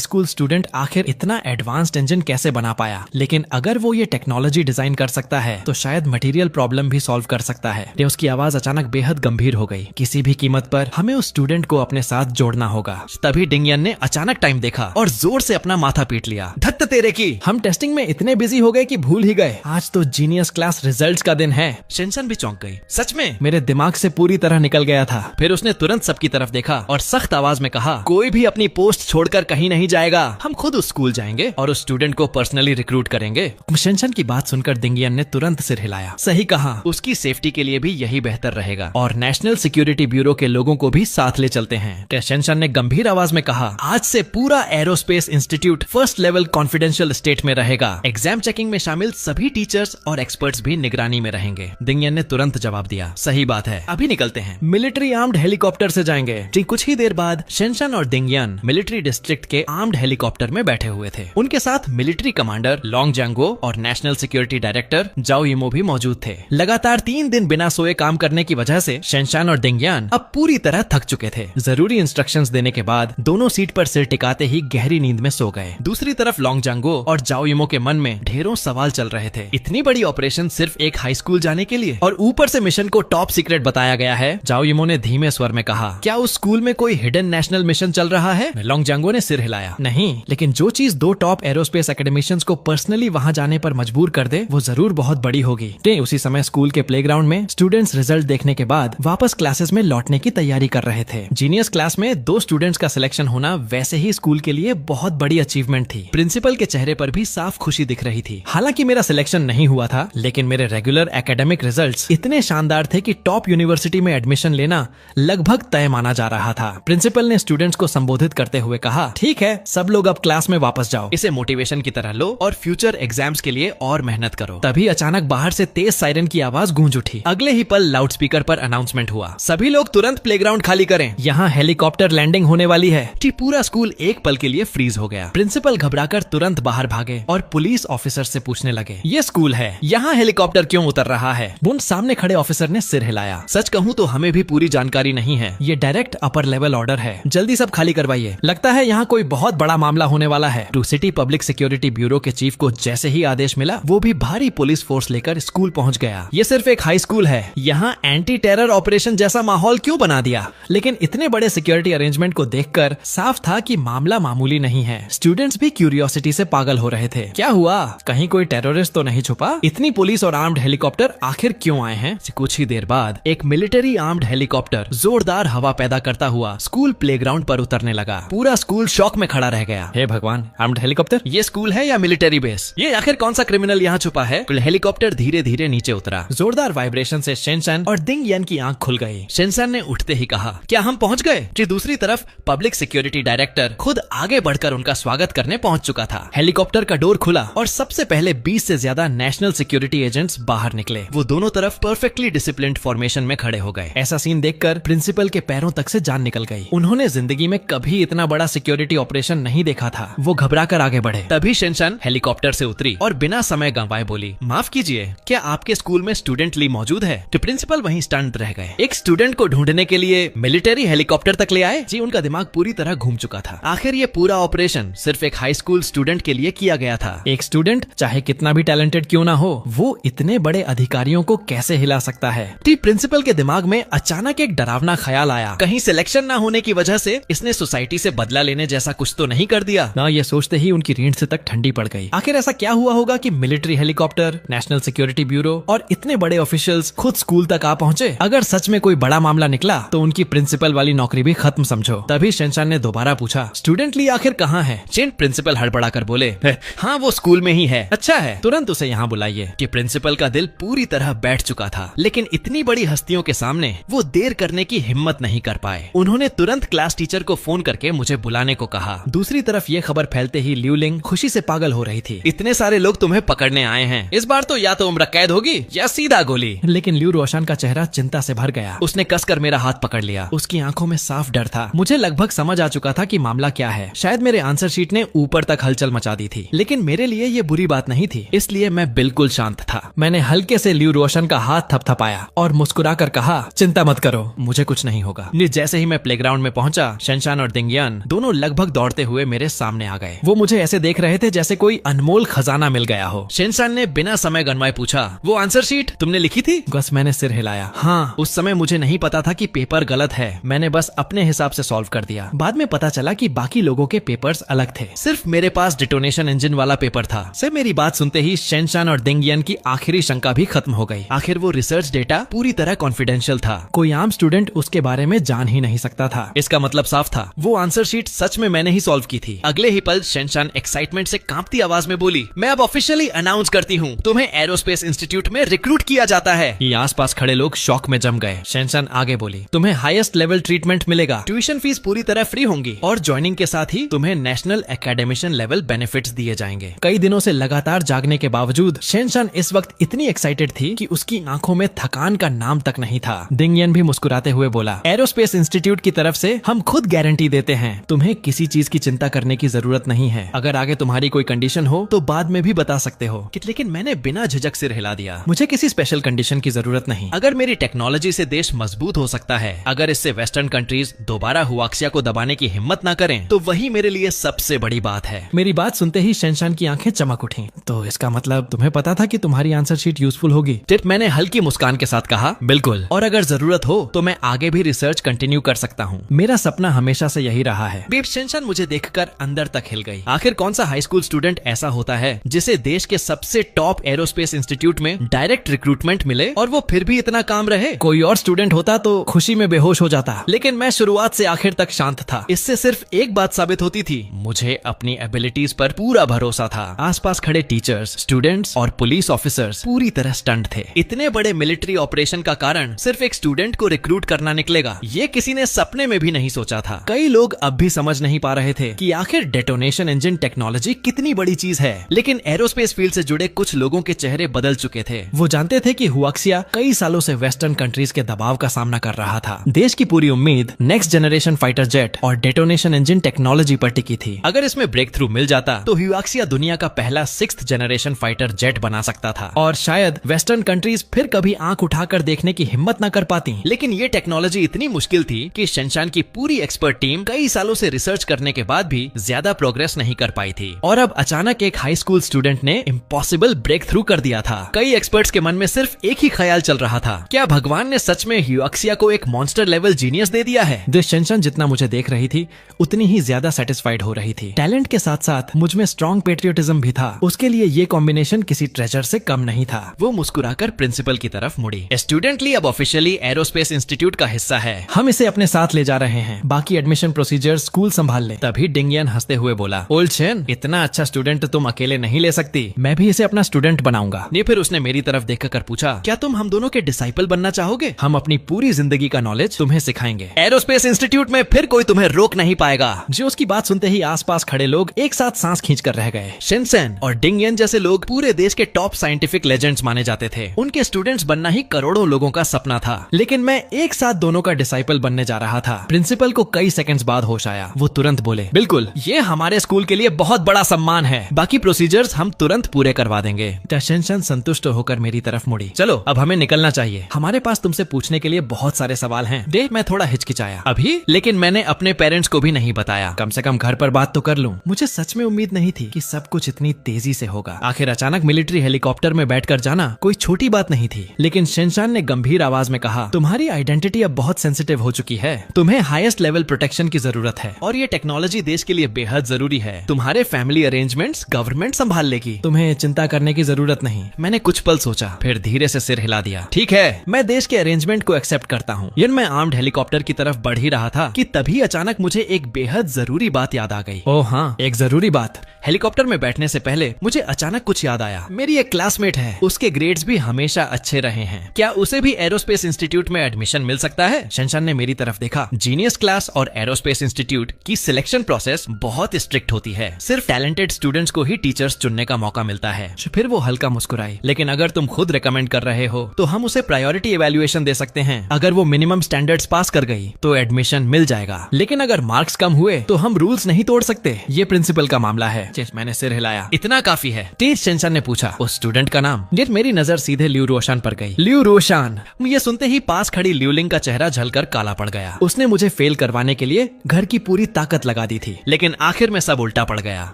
स्कूल स्टूडेंट आखिर इतना एडवांस्ड इंजन कैसे बना पाया, लेकिन अगर वो ये टेक्नोलॉजी डिजाइन कर सकता है तो शायद मटेरियल प्रॉब्लम भी सॉल्व कर सकता है। उसकी आवाज अचानक बेहद गंभीर हो गई। किसी भी कीमत पर हमें उस स्टूडेंट को अपने साथ जोड़ना होगा। तभी डिंग यन ने अचानक टाइम देखा और जोर से अपना माथा पीट लिया। धत्त तेरे की, हम टेस्टिंग में इतने बिजी हो गए कि भूल ही गए, आज तो जीनियस क्लास रिजल्ट्स का दिन है। शिनचान भी चौंक गई। सच में? मेरे दिमाग से पूरी तरह निकल गया था। फिर उसने तुरंत सबकी तरफ देखा और सख्त आवाज में कहा, कोई भी अपनी पोस्ट छोड़कर कहीं नहीं जाएगा। हम खुद उस स्कूल जाएंगे और उस स्टूडेंट को पर्सनली रिक्रूट करेंगे। शिनचान की बात सुनकर दिंग यन ने तुरंत सिर हिलाया। सही कहा, उसकी सेफ्टी के लिए भी यही बेहतर रहेगा और नेशनल सिक्योरिटी ब्यूरो के लोगों को भी साथ ले चलते हैं। शिनचान ने गंभीर आवाज में कहा, आज से पूरा aerospace institute first level confidential state में रहेगा। एग्जाम चेकिंग में शामिल सभी टीचर्स और एक्सपर्ट्स भी निगरानी में रहेंगे। दिंग यन ने तुरंत जवाब दिया, सही बात है, अभी निकलते हैं। मिलिट्री आर्म्ड हेलीकॉप्टर से जाएंगे। कुछ ही देर बाद शिनचान और दिंग यन मिलिट्री डिस्ट्रिक्ट के आर्म्ड हेलीकॉप्टर में बैठे हुए थे। उनके साथ मिलिट्री कमांडर लोंग जंगो और नेशनल सिक्योरिटी डायरेक्टर जाओ यिमो भी मौजूद थे। लगातार 3 दिन बिना सोए काम करने की वजह से शिनचान और दिंग यन अब पूरी तरह थक चुके थे। जरूरी इंस्ट्रक्शंस देने के बाद दोनों सीट पर सिर टिकाते ही गहरी नींद में सो गए। दूसरी तरफ लोंग जंगो और जाओ यिमो के मन में ढेरों सवाल चल रहे थे। इतनी बड़ी ऑपरेशन सिर्फ एक हाई स्कूल जाने के लिए और ऊपर से मिशन को टॉप सीक्रेट बताया गया है। जाओ यिमो ने धीमे स्वर में कहा, क्या उस स्कूल में कोई हिडन नेशनल मिशन चल रहा है? लोंग जंगो ने सिर हिलाया, नहीं, लेकिन जो चीज 2 टॉप एरोस्पेस एकेडमिशियंस को पर्सनली वहां जाने पर मजबूर कर दे वो जरूर बहुत बड़ी होगी। उसी समय स्कूल के प्लेग्राउंड में स्टूडेंट्स रिजल्ट देखने के बाद वापस क्लासेस में लौटने की तैयारी कर रहे थे। जीनियस क्लास में 2 स्टूडेंट्स का सिलेक्शन होना वैसे ही स्कूल के लिए बहुत बड़ी अचीवमेंट थी। प्रिंसिपल के चेहरे पर भी साफ खुशी दिख रही थी। हालांकि मेरा सिलेक्शन नहीं हुआ था, लेकिन मेरे रेगुलर एकेडमिक रिजल्ट्स इतने शानदार थे कि टॉप यूनिवर्सिटी में एडमिशन लेना लगभग तय माना जा रहा था। प्रिंसिपल ने स्टूडेंट्स को संबोधित करते हुए कहा, ठीक है, सब लोग अब क्लास में वापस जाओ। इसे मोटिवेशन की तरह लो और फ्यूचर एग्जाम्स के लिए और मेहनत करो। तभी अचानक बाहर से तेज सायरन की आवाज गूंज उठी। अगले ही पल लाउडस्पीकर पर अनाउंसमेंट हुआ, सभी लोग तुरंत प्लेग्राउंड खाली करें, यहाँ हेलीकॉप्टर लैंडिंग होने वाली है। पूरा स्कूल एक पल के लिए फ्रीज हो गया। प्रिंसिपल घबराकर तुरंत बाहर भागे और पुलिस ऑफिसर से पूछने लगे, ये स्कूल है, यहाँ हेलीकॉप्टर क्यों उतर रहा है? उन सामने खड़े ऑफिसर ने सिर हिलाया। सच कहूँ तो हमें भी पूरी जानकारी नहीं है, ये डायरेक्ट अपर लेवल ऑर्डर है, जल्दी सब खाली करवाइए, लगता है यहाँ कोई बहुत बड़ा मामला होने वाला है। सिटी पब्लिक सिक्योरिटी ब्यूरो के चीफ को जैसे ही आदेश मिला वो भी भारी पुलिस फोर्स लेकर स्कूल पहुंच गया। ये सिर्फ एक हाई स्कूल है, यहाँ एंटी टेरर ऑपरेशन जैसा माहौल क्यों बना दिया? लेकिन इतने बड़े सिक्योरिटी अरेंजमेंट को देखकर साफ था कि मामला मामूली नहीं है। स्टूडेंट्स भी क्यूरियोसिटी से पागल हो रहे थे। क्या हुआ? कहीं कोई टेररिस्ट तो नहीं छुपा? इतनी पुलिस और आर्म्ड हेलीकॉप्टर आखिर क्यों आए हैं? कुछ ही देर बाद एक मिलिट्री आर्म्ड हेलीकॉप्टर जोरदार हवा पैदा करता हुआ स्कूल प्लेग्राउंड पर उतरने लगा। पूरा स्कूल शॉक में खड़ा रह गया। हे भगवान, आर्म्ड हेलीकॉप्टर? ये स्कूल है या मिलिट्री बेस? ये आखिर कौन सा क्रिमिनल यहाँ छुपा है? हेलीकॉप्टर धीरे धीरे नीचे उतरा। जोरदार वाइब्रेशन से शिनचान और दिंग यन की आंख खुल गई। शिनचान ने उठते ही कहा, क्या हम पहुंच गए? दूसरी तरफ पब्लिक सिक्योरिटी डायरेक्टर खुद आगे बढ़कर उनका स्वागत करने पहुंच चुका था। हेलीकॉप्टर का डोर खुला और सबसे पहले 20 से ज्यादा नेशनल सिक्योरिटी एजेंट्स बाहर निकले। वो दोनों तरफ परफेक्टली डिसिप्लिन्ड फॉर्मेशन में खड़े हो गए। ऐसा सीन देखकर प्रिंसिपल के पैरों तक से जान निकल गई। उन्होंने जिंदगी में कभी इतना बड़ा सिक्योरिटी ऑपरेशन नहीं देखा था। वो घबराकर आगे बढ़े। तभी शिनचान हेलीकॉप्टर से उतरी और बिना समय गंवाए बोली, माफ कीजिए, क्या आपके स्कूल में स्टूडेंट ली मौजूद है? तो प्रिंसिपल वहीं स्टंट रह गए। एक स्टूडेंट को ढूंढने के लिए मिलिट्री हेलीकॉप्टर तक ले आए? उनका दिमाग पूरी तरह घूम चुका था। आखिर ये पूरा ऑपरेशन सिर्फ एक हाई स्कूल स्टूडेंट के लिए किया गया था। एक स्टूडेंट चाहे कितना भी टैलेंटेड क्यों ना हो, वो इतने बड़े अधिकारियों को कैसे हिला सकता है? प्रिंसिपल के दिमाग में अचानक एक डरावना ख्याल आया, कहीं सिलेक्शन ना होने की वजह से इसने सोसाइटी से बदला लेने जैसा कुछ तो नहीं कर दिया ना? ये सोचते ही उनकी रीढ़ से तक ठंडी पड़ गई। आखिर ऐसा क्या हुआ होगा कि military helicopter, national security bureau और इतने बड़े ऑफिशियल्स खुद स्कूल तक आ पहुंचे? अगर सच में कोई बड़ा मामला निकला तो उनकी प्रिंसिपल वाली नौकरी भी खत्म समझो। तभी शिनचान ने दोबारा पूछा, स्टूडेंट ली आखिर कहाँ है? चिन प्रिंसिपल हड़बड़ा कर बोले, हाँ वो स्कूल में ही है। अच्छा है, तुरंत उसे यहाँ बुलाइए। कि प्रिंसिपल का दिल पूरी तरह बैठ चुका था, लेकिन इतनी बड़ी हस्तियों के सामने वो देर करने की हिम्मत नहीं कर पाए। उन्होंने तुरंत क्लास टीचर को फोन करके मुझे बुलाने को कहा। दूसरी तरफ ये खबर फैलते ही ल्यूलिंग खुशी से पागल हो रही थी। इतने सारे लोग तुम्हें पकड़ने आए हैं, इस बार तो या तो उम्र कैद होगी या सीधा गोली। लेकिन ल्यू रोशन का चेहरा चिंता से भर गया। उसने कसकर मेरा हाथ पकड़ लिया। उसकी आंखों में साफ डर था। मुझे लगभग समझ आ चुका था कि मामला क्या है। शायद मेरे आंसर शीट ने ऊपर तक हलचल मचा दी थी, लेकिन मेरे लिए ये बुरी बात नहीं थी, इसलिए मैं बिल्कुल शांत था। मैंने हल्के से ल्यू रोशन का हाथ थपथपाया और मुस्कुरा कर कहा, चिंता मत करो, मुझे कुछ नहीं होगा। जैसे ही मैं प्लेग्राउंड में पहुंचा, शिनचान और दिंगयान दोनों लगभग दौड़ते हुए मेरे सामने आ गए। वो मुझे ऐसे देख रहे थे जैसे कोई अनमोल खजाना मिल गया हो। शिनचान ने बिना समय गंवाए पूछा, वो आंसर शीट तुमने लिखी थी? बस मैंने सिर हिलाया। हाँ, उस समय मुझे नहीं पता था कि पेपर गलत है। मैंने बस अपने हिसाब से सॉल्व कर दिया। बाद में पता चला कि बाकी लोगों के पेपर्स अलग थे, सिर्फ मेरे पास डिटोनेशन इंजन वाला पेपर था। सिर्फ मेरी बात सुनते ही शिनचान और दिंगयान की आखिरी शंका भी खत्म हो गई। आखिर वो रिसर्च डेटा पूरी तरह कॉन्फिडेंशियल था, कोई आम स्टूडेंट उसके बारे में जान ही नहीं सकता था। इसका मतलब साफ था, वो आंसर शीट सच में मैंने ही सॉल्व की थी। अगले ही पल शिनचान एक्साइटमेंट से कांपती आवाज में बोली, मैं अब ऑफिशियली अनाउंस करती हूँ, तुम्हें एरोस्पेस इंस्टीट्यूट में रिक्रूट किया जाता है। ये आसपास खड़े लोग शॉक में जम गए। शिनचान आगे बोली, तुम्हें हाईएस्ट लेवल ट्रीटमेंट मिलेगा, ट्यूशन फीस पूरी तरह फ्री होंगी और ज्वाइनिंग के साथ ही तुम्हें नेशनल एकेडमिशियन लेवल बेनिफिट्स दिए जाएंगे। कई दिनों से लगातार जागने के बावजूद शिनचान इस वक्त इतनी एक्साइटेड थी कि उसकी आंखों में थकान का नाम तक नहीं था। दिंगयान भी मुस्कुराते हुए बोला, एरोस्पेस इंस्टीट्यूट की तरफ से हम खुद गारंटी देते हैं, तुम्हें किसी चीज की चिंता करने की जरूरत नहीं है। अगर आगे तुम्हारी कोई कंडीशन हो तो बाद में भी बता सकते हो। लेकिन मैंने बिना झिझक सिर हिला दिया। मुझे किसी स्पेशल कंडीशन की जरूरत नहीं। अगर मेरी टेक्नोलॉजी से देश मजबूत हो सकता है, अगर इससे वेस्टर्न कंट्रीज दोबारा हुआक्सिया को दबाने की हिम्मत न करें, तो वही मेरे लिए सबसे बड़ी बात है। मेरी बात सुनते ही शिनचान की आंखें चमक उठी। तो इसका मतलब तुम्हें पता था कि तुम्हारी आंसर शीट यूजफुल होगी? मैंने हल्की मुस्कान के साथ कहा, बिल्कुल, और अगर जरूरत हो तो मैं आगे भी रिसर्च कंटिन्यू कर सकता हूँ। मेरा सपना हमेशा से यही रहा है। शिनचान मुझे देखकर अंदर तक हिल गई। आखिर कौन सा हाई स्कूल स्टूडेंट ऐसा होता है जिसे देश के सबसे टॉप एरोस्पेस इंस्टीट्यूट में डायरेक्ट रिक्रूटमेंट मिले और वो फिर भी इतना काम रहे? कोई और स्टूडेंट होता तो खुशी में बेहोश हो जाता, लेकिन मैं शुरुआत से आखिर तक शांत था। इससे सिर्फ एक बात साबित होती थी, मुझे अपनी एबिलिटीज पर पूरा भरोसा था। आसपास खड़े टीचर्स, स्टूडेंट्स और पुलिस ऑफिसर्स पूरी तरह स्टंट थे। इतने बड़े मिलिट्री ऑपरेशन का कारण सिर्फ एक स्टूडेंट को रिक्रूट करना निकलेगा, ये किसी ने सपने में भी नहीं सोचा था। कई लोग अब भी समझ नहीं पा रहे थे कि आखिर डेटोनेशन इंजन टेक्नोलॉजी कितनी बड़ी चीज है, लेकिन एरोस्पेस फील्ड से जुड़े कुछ लोगों के चेहरे बदल चुके थे। वो जानते थे कि हुआक्सिया कई सालों से वेस्टर्न कंट्रीज के दबाव का सामना कर रहा था। देश की पूरी उम्मीद नेक्स्ट जनरेशन फाइटर जेट और डेटोनेशन इंजन टेक्नोलॉजी पर टिकी थी। अगर इसमें ब्रेक थ्रू मिल जाता तो हुआक्सिया दुनिया का पहला 6th जनरेशन फाइटर जेट बना सकता था, और शायद वेस्टर्न कंट्रीज फिर कभी आंख उठाकर देखने की हिम्मत न कर पाती। लेकिन ये टेक्नोलॉजी इतनी मुश्किल थी कि शिनचान की पूरी एक्सपर्ट टीम कई सालों से रिसर्च करने के बाद भी ज्यादा प्रोग्रेस नहीं कर पाई थी। और अब अचानक एक हाई स्कूल स्टूडेंट ने इम्पॉसिबल ब्रेक थ्रू कर दिया था। कई एक्सपर्ट्स के मन में सिर्फ एक ही ख्याल चल रहा था, क्या भगवान ने सच में हुआक्सिया को एक मॉन्स्टर लेवल जीनियस दे दिया है? शिनचान जितना मुझे देख रही थी उतनी ही ज्यादा सेटिस्फाइड हो रही थी। टैलेंट के साथ साथ मुझ में स्ट्रॉन्ग पेट्रियोटिज्म भी था। उसके लिए ये कॉम्बिनेशन किसी ट्रेजर से कम नहीं था। वो मुस्कुराकर प्रिंसिपल की तरफ मुड़ी। स्टूडेंट ली अब ऑफिशियली एरोस्पेस इंस्टीट्यूट का हिस्सा है, हम इसे अपने साथ ले जा रहे हैं, बाकी एडमिशन प्रोसीजर स्कूल संभाल ले। तभी दिंगयान हंसते हुए बोला, ओल्ड चेन, इतना अच्छा स्टूडेंट तुम अकेले नहीं ले सकती, मैं भी इसे अपना स्टूडेंट बनाऊंगा। ये फिर उसने मेरी तरफ देखकर पूछा, क्या तुम हम दोनों के डिसाइपल बनना चाहोगे? हम अपनी पूरी जिंदगी का नॉलेज तुम्हें सिखाएंगे। एरोस्पेस इंस्टीट्यूट में फिर कोई तुम्हें रोक नहीं पाएगा। जो उसकी बात सुनते ही आसपास खड़े लोग एक साथ सांस खींचकर रह गए। शिनचैन और दिंगयान जैसे लोग पूरे देश के टॉप साइंटिफिक लेजेंड्स माने जाते थे। उनके स्टूडेंट्स बनना ही करोड़ों लोगों का सपना था, लेकिन मैं एक साथ दोनों का डिसाइपल बनने जा रहा था। प्रिंसिपल को कई सेकंड्स बाद होश आया। वो तुरंत बोले, बिल्कुल, ये हमारे स्कूल के लिए बहुत बड़ा सम्मान है, बाकी प्रोसीजर्स हम तुरंत पूरे करवा देंगे। शिनचैन संतुष्ट होकर मेरी तरफ मुड़ी। चलो अब हमें निकलना चाहिए, हमारे पास तुमसे पूछने के लिए बहुत सारे सवाल हैं। देख मैं थोड़ा हिचकिचाया। अभी? लेकिन मैंने अपने पेरेंट्स को भी नहीं बताया, कम से कम घर पर बात तो कर लूं। मुझे सच में उम्मीद नहीं थी कि सब कुछ इतनी तेजी से होगा। आखिर अचानक मिलिट्री हेलीकॉप्टर में बैठकर जाना कोई छोटी बात नहीं थी। लेकिन शिनचैन ने गंभीर आवाज में कहा, तुम्हारी आइडेंटिटी अब बहुत सेंसिटिव हो चुकी है, तुम्हें हाईएस्ट लेवल प्रोटेक्शन की जरूरत है, और ये टेक्नोलॉजी देश के लिए बेहद जरूरी है। तुम्हारे फैमिली अरेंजमेंट्स गवर्नमेंट संभाल लेगी, तुम्हें चिंता करने की जरूरत नहीं। मैंने कुछ पल सोचा, फिर धीरे से सिर हिला दिया। ठीक है, मैं देश के अरेंजमेंट को एक्सेप्ट करता हूँ। मैं आर्म्ड हेलीकॉप्टर की तरफ बढ़ ही रहा था कि तभी अचानक मुझे एक बेहद जरूरी बात याद आ गई। ओह हाँ, एक जरूरी बात। हेलीकॉप्टर में बैठने से पहले मुझे अचानक कुछ याद आया। मेरी एक क्लासमेट है, उसके ग्रेड्स भी हमेशा अच्छे रहे हैं। क्या उसे भी एरोस्पेस इंस्टीट्यूट में एडमिशन मिल सकता है? शनशान ने मेरी तरफ देखा। जीनियस क्लास और एरोस्पेस इंस्टीट्यूट की सिलेक्शन प्रोसेस बहुत स्ट्रिक्ट होती है। सिर्फ टैलेंटेड स्टूडेंट्स को ही टीचर्स चुनने का मौका मिलता है। फिर वो हल्का मुस्कुराई। लेकिन अगर तुम खुद रिकमेंड कर रहे हो तो हम उसे प्रायोरिटी इवैल्यूएशन दे सकते हैं। अगर वो मिनिमम स्टैंडर्ड्स पास कर गई तो एडमिशन मिल जाएगा, लेकिन अगर मार्क्स कम हुए तो हम रूल्स नहीं तोड़ सकते। ये प्रिंसिपल का मामला है। मैंने सिर हिलाया। इतना काफी है? शनशान ने पूछा। उस स्टूडेंट का नाम? मेरी नजर सीधे लियू रोशान पर गई। लियू रोशान। ये सुनते ही पास खड़ी लियूलिंग का चेहरा झलकर काला पड़ गया। उसने मुझे फेल करवाने के लिए घर की पूरी ताकत लगा दी थी, लेकिन आखिर में सब उल्टा पड़ गया।